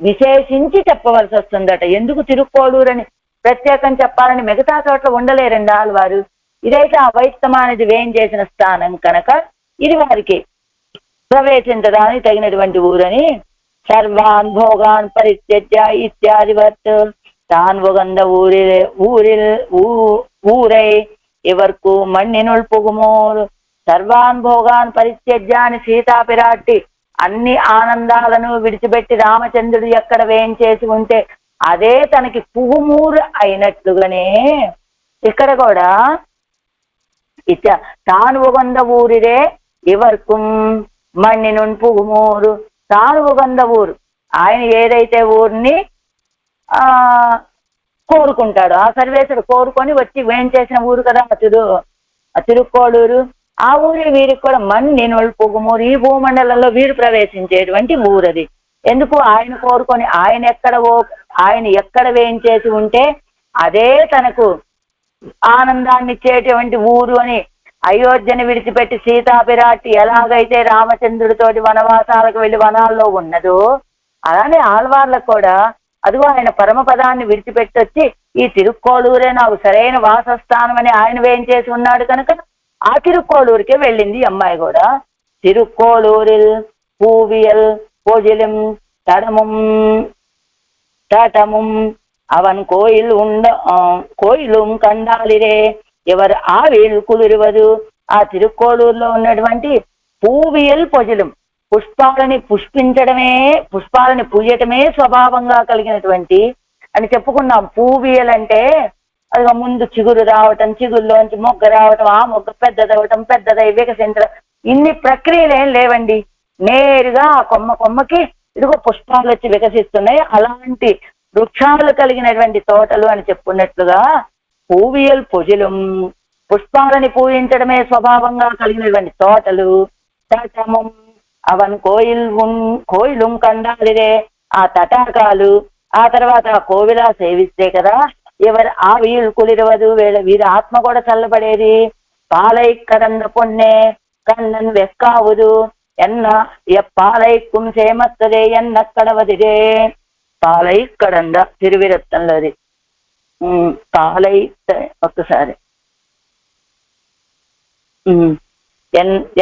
విశేషించి చెప్పవలసి వస్తుందట. ఎందుకు తిరుక్కోడూరు అని ప్రత్యేకం చెప్పాలని? మిగతా చోట్ల ఉండలేరండి ఆళ్వారు. ఇదైతే అవైత్తమానది వేం చేసిన స్థానం కనుక ఇది వారికి ప్రవేశించడానికి తగినటువంటి ఊరని. సర్వాన్ భోగాన్ పరిత్యజ్య ఇత్యాదివత్ తాన్ ఉగంద ఊరై ఇవర్కు మణ్ణినుள் పుగుమూరు. సర్వాన్ భోగాన్ పరిత్యజ్య అని సీతాపిరాట్టి అన్ని ఆనందాలను విడిచిపెట్టి రామచంద్రుడు ఎక్కడ వేయించేసి ఉంటే అదే తనకి పుగుమూరు అయినట్లుగానే ఇక్కడ కూడా తాను ఉగంద ఊరిరే ఇవర్కు మణ్ణినుள் పుగుమూరు. తాను ఉగంద ఊరు, ఆయన ఏదైతే ఊరిని కోరుకుంటాడు ఆ సర్వేశ్వరుడు కోరుకొని వచ్చి వేయించేసిన ఊరు కదా తిరుక్కోడూరు. ఆ ఊరి వీరికి కూడా మణ్ణినుள் పుగుమూరు, ఈ భూమండలంలో వీరు ప్రవేశించేటువంటి ఊరది. ఎందుకు? ఆయన కోరుకొని ఆయన ఎక్కడ వేయించేసి ఉంటే అదే తనకు ఆనందాన్ని ఇచ్చేటువంటి ఊరు అని. అయోధ్యని విడిచిపెట్టి సీతాపిరాట్టి ఎలాగైతే రామచంద్రుడితోటి వనవాసాలకు వెళ్ళి వనాల్లో ఉన్నదో అలానే ఆళ్వార్లకు కూడా అదిగో ఆయన పరమపదాన్ని విడిచిపెట్టి వచ్చి ఈ తిరుక్కోడూరే నాకు సరైన వాసస్థానం అని ఆయన వేయించేసి ఉన్నాడు కనుక ఆ తిరుక్కోడూరుకే వెళ్ళింది అమ్మాయి కూడా. తిరుక్కోడూరిల్ పూవియల్ పొజిలిం తటముం அவன் కోయిலும் కండాలిరే ఎవరు ఆ వీళ్ళు కుదిరివదు. ఆ తిరుక్కోడూరులో ఉన్నటువంటి పూవియల్ పొజలం, పుష్పాలని పూయటమే స్వభావంగా కలిగినటువంటి అని చెప్పుకున్నాం. పూవియల్ అంటే అది ముందు చిగురు రావటం, చిగురులోంచి మొగ్గ రావటం, ఆ మొగ్గ పెద్దదవటం, పెద్దదై వికసించడం, ఇన్ని ప్రక్రియలు ఏం లేవండి. నేరుగా ఆ కొమ్మకి ఇదిగో పుష్పాలు వచ్చి వికసిస్తున్నాయి. అలాంటి వృక్షాలు కలిగినటువంటి తోటలు అని చెప్పుకున్నట్లుగా పూవియల్ పొజిలం, పుష్పాలని పూజించడమే స్వభావంగా కలిగినటువంటి తోటలు. తటమం అవన్ కోయిలుం కండాలిరే, ఆ తటాకాలు, ఆ తర్వాత ఆ కోవిలా సేవిస్తే కదా ఎవరు ఆ వీళ్ళు కులిరవదు, వీరి ఆత్మ కూడా చల్లబడేది. పాలై కదంద పొన్నే కన్నన్ వెక్కావుదు ఎన్న పాలైక్కుం సేమత్తదే ఎన్న కడవదిరే. పాలై కడంద తిరువిరత్తంలోది. పాలై ఒక్కసారి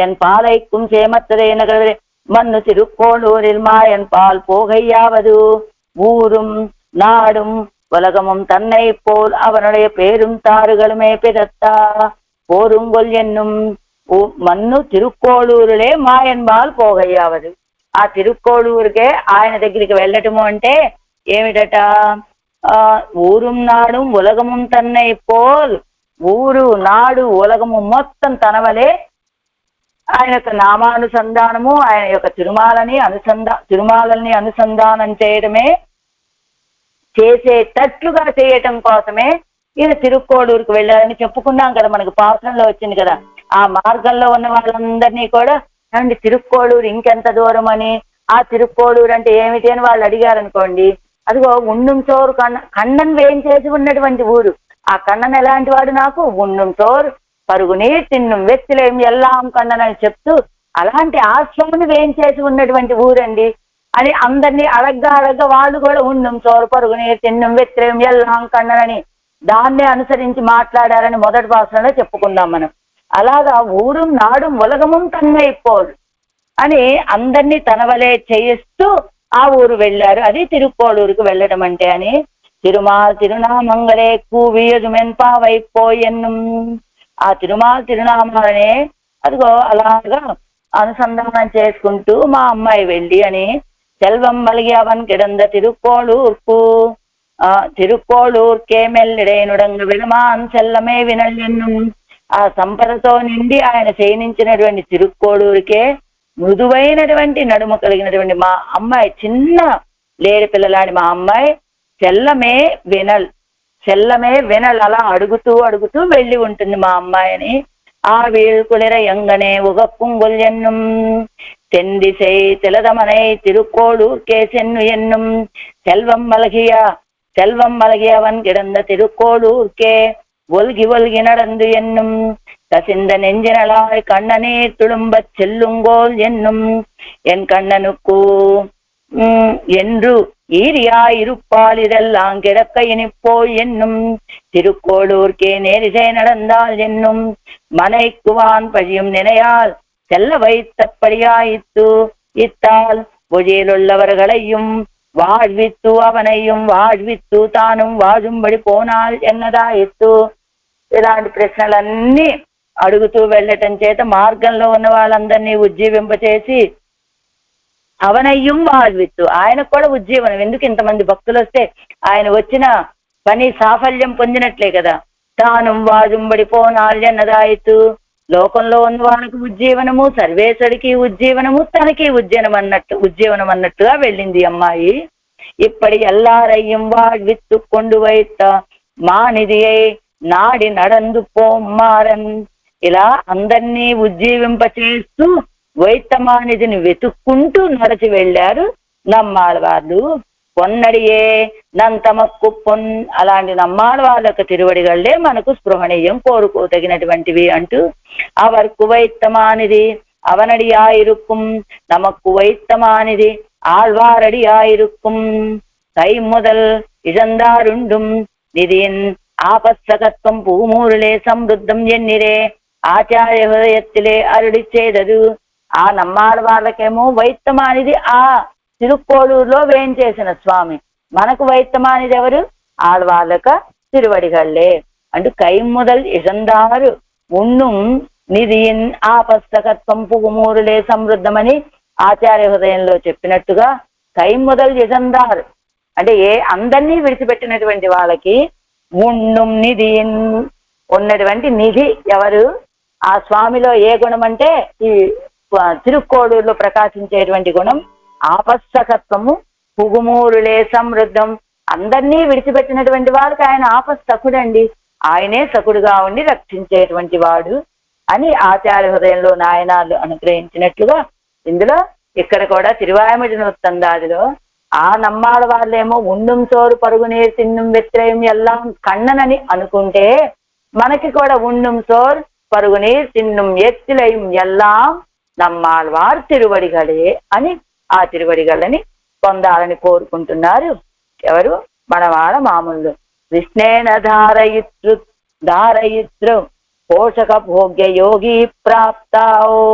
என் பாலைக்கும் சேமத்ததே நகரே மண்ணு திருக்கோளூரில் மாயன் பால் போகையாவது. ஊரும் நாடும் உலகமும் தன்னை போல் அவனுடைய பேரும் தாறுகளுமே பிறத்தா. போருங்கொல் என்னும் మన్ను తిరుక్కోళూరులే మాయన్బాల్ పోగయ్యావదు. ఆ తిరుక్కోళూరుకే ఆయన దగ్గరికి వెళ్ళటము అంటే ఏమిటట? ఊరుం నాడు ఉలగము తన్నై పోల్, ఊరు నాడు ఉలగము మొత్తం తనవలే ఆయన యొక్క నామానుసంధానము, ఆయన యొక్క తిరుమాలని అనుసంధానం చేయడమే, చేసేటట్లుగా చేయటం కోసమే ఈయన తిరుక్కోడూరుకు వెళ్ళారని చెప్పుకున్నాం కదా. మనకు పాత్రలో వచ్చింది కదా. ఆ మార్గంలో ఉన్న వాళ్ళందరినీ కూడా అండి తిరుక్కోడూరు ఇంకెంత దూరం అని, ఆ తిరుక్కోడూరు అంటే ఏమిటి అని వాళ్ళు అడిగారు అనుకోండి. అదిగో ఉండుం చోరు కన్నన్ వేయించేసి ఉన్నటువంటి ఊరు. ఆ కన్నన్ ఎలాంటి వాడు? నాకు ఉండుం చోరు పరుగుని తిన్ను వ్యక్తులేం ఎల్లాం కన్నన్ అని చెప్తూ అలాంటి ఆశ్రమాన్ని వేయించేసి ఉన్నటువంటి ఊరండి అని అందరినీ అడగ్గా వాళ్ళు కూడా ఉండుం చోరు పరుగుని తిన్ను వ్యక్తులేం ఎల్లాం కన్నన్ అని దాన్నే అనుసరించి మాట్లాడారని మొదటి భాషలో చెప్పుకుందాం మనం. అలాగా ఊరుం నాడు ఉలగము తన్నైపోదు అని అందరినీ తనవలే చేయిస్తూ ఆ ఊరు వెళ్ళారు. అది తిరుక్కోడూరుకు వెళ్ళడం అంటే అని. తిరునామంగళే కూవియదుమెన్పావైపోయెన్నుం, ఆ తిరునామాలనే అదిగో అలాగా అనుసంధానం చేసుకుంటూ మా అమ్మాయి వెళ్ళి అని. సెల్వం మలిగి అవన్ కిడంద తిరుక్కోళూర్కే మెల్లిడేనుడంగ విడమాన్ సెల్లమే వినల్యన్ను. ఆ సంపదతో నిండి ఆయన శయనించినటువంటి తిరుక్కోడూరుకే మృదువైనటువంటి నడుము కలిగినటువంటి మా అమ్మాయి, చిన్న లేడి పిల్లలాంటి మా అమ్మాయి చెల్లమే వినల్ అలా అడుగుతూ వెళ్ళి ఉంటుంది మా అమ్మాయిని. ఆ వీழ்குளிர ఎంగనే உகப்புங்கொல் என்னும் தென்திசை திலதமனை திருக்கோளூர்க்கே சென்னு என்னும் செல்வம் மலகியவன் கிடந்த திருக்கோளூர்க்கே ஒல்கி நடந்து என்னும் கசிந்த நெஞ்சினலாய் கண்ணனீர் துளும்பச் செல்லுங்கோல் என்னும் என் கண்ணனுக்கு என்று ஈரியாயிருப்பால் இதெல்லாம் கிடக்க இனிப்போய் என்னும் திருக்கோளூர்க்கே நேரிசை நடந்தால் என்னும் மனைக்குவான் பழியும் நினையால் செல்ல வைத்தபடியாயித்து இத்தால் பொஜியிலுள்ளவர்களையும் வாழ்வித்து அவனையும் வாழ்విత్తు తాను వాజుంబడి పోనాల్ ఎన్నదాయిత్తు. ఇలాంటి ప్రశ్నలన్నీ అడుగుతూ వెళ్ళటం చేత మార్గంలో ఉన్న వాళ్ళందరినీ ఉజ్జీవింపచేసి అవనయ్యం வாழ்విత్తు, ఆయనకు కూడా ఉజ్జీవనం. ఎందుకు ఇంతమంది భక్తులు వస్తే ఆయన వచ్చిన పని సాఫల్యం పొందినట్లే కదా. తాను వాజుంబడి పోనాల్ ఎన్నదాయిత్తు, లోకంలో ఉన్న వాళ్ళకి ఉజ్జీవనము, సర్వేశ్వరికి ఉజ్జీవనము, తనకి ఉజ్జీవనం అన్నట్టుగా వెళ్ళింది అమ్మాయి. ఇప్పటి ఎల్లారయ్యం வாழ்வித்து கொண்டு வைத்த మానిదియై నాడి నడందు పోమ్మారన్. ఇలా అందరినీ ఉజ్జీవింపచేస్తూ వైత్తమానిదిని వెతుక్కుంటూ నడిచి వెళ్ళారు నమ్మాళ్ళవాళ్ళు. పొన్నడియే నంతమక్కు అలాంటి నమ్మాళ్ళ యొక్క తిరువడిగళ్లే మనకు స్పృహణీయం, కోరుకోదగినటువంటివి అంటూ అవర్కు వైత్తమానిది அவனடியாயிருக்கும் நமக்கு வைத்தமானிதி ஆழ்வாரடியாயிருக்கும் கை முதல் இழந்தாருண்டும் நிதியின் ஆபத்சகத்துவம் பூமூரிலே சம்ருத்தம் ఎన్నిరే ఆచార్య హృదయத்திலே అరుడి చేదదు. ఆ నమ్మాళ్ళ వాళ్ళకేమో వైత్తమానిది ఆ తిరుక్కోడూరులో వేయించేసిన స్వామి. మనకు వైత్తమానిది ఎవరు? ஆழ்வாளுக்கு திருவடிகளே அண்டு கைமுதல் இழந்தாறு உண்ணும் నిధియిన్ ఆపస్తకత్వం పుగుమూరులే సమృద్ధమని ఆచార్య హృదయంలో చెప్పినట్టుగా కైముదల్ యజందారు అంటే అందరినీ విడిచిపెట్టినటువంటి వాళ్ళకి ఉన్నం నిధియిన్ ఉన్నటువంటి నిధి ఎవరు? ఆ స్వామిలో ఏ గుణం అంటే ఈ తిరుక్కోడూరులో ప్రకాశించేటువంటి గుణం ఆపస్తకత్వము, పుగుమూరులే సమృద్ధం. అందరినీ విడిచిపెట్టినటువంటి వాళ్ళకి ఆయన ఆపస్తకుడండి, ఆయనే సకుడుగా ఉండి రక్షించేటువంటి వాడు అని ఆచార్య హృదయంలో నాయనాలు అనుగ్రహించినట్లుగా ఇందులో ఇక్కడ కూడా తిరువాయమడి నూత్తందాదిలో ఆ నమ్మాళ్ళ వాళ్ళేమో ఉండుం సోరు పరుగునీరు తిన్నుం వెత్రయం ఎల్లాం కన్ననని అనుకుంటే మనకి కూడా ఉండుం సోర్ పరుగునీరు తిన్నుం ఎత్తిలయం ఎల్లాం నమ్మాళ్ళవారు తిరువడిగలే అని ఆ తిరువడిగలని పొందాలని కోరుకుంటున్నారు. ఎవరు? మనవాళ్ళ మామూలు కృష్ణేన ధారయిత్రు పోషక భోగ్య యోగి ప్రాప్తావు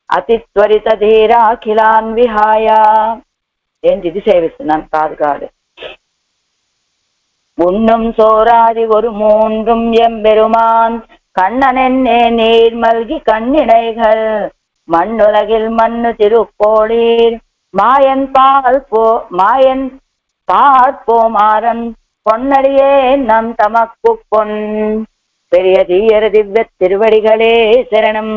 అతి త్వరిత ధీరాఖిలాన్ విహాయ. ఏంటి ఇది సేవిస్తున్నాను కాదు. உண்ணும் சோராதி ஒரு மூன்றும் எம்பெருமான் கண்ணனென்னே நீர் மல்கி கண்ணிடைகள் மண்ணுலகில் மண்ணு திருக்கோளீர் மாயன் பார்ப்போமாறன் பொன்னடியே நம் தமக்கு பொன் பெரிய தீயர் திவ்ய திருவடிகளே சரணம்.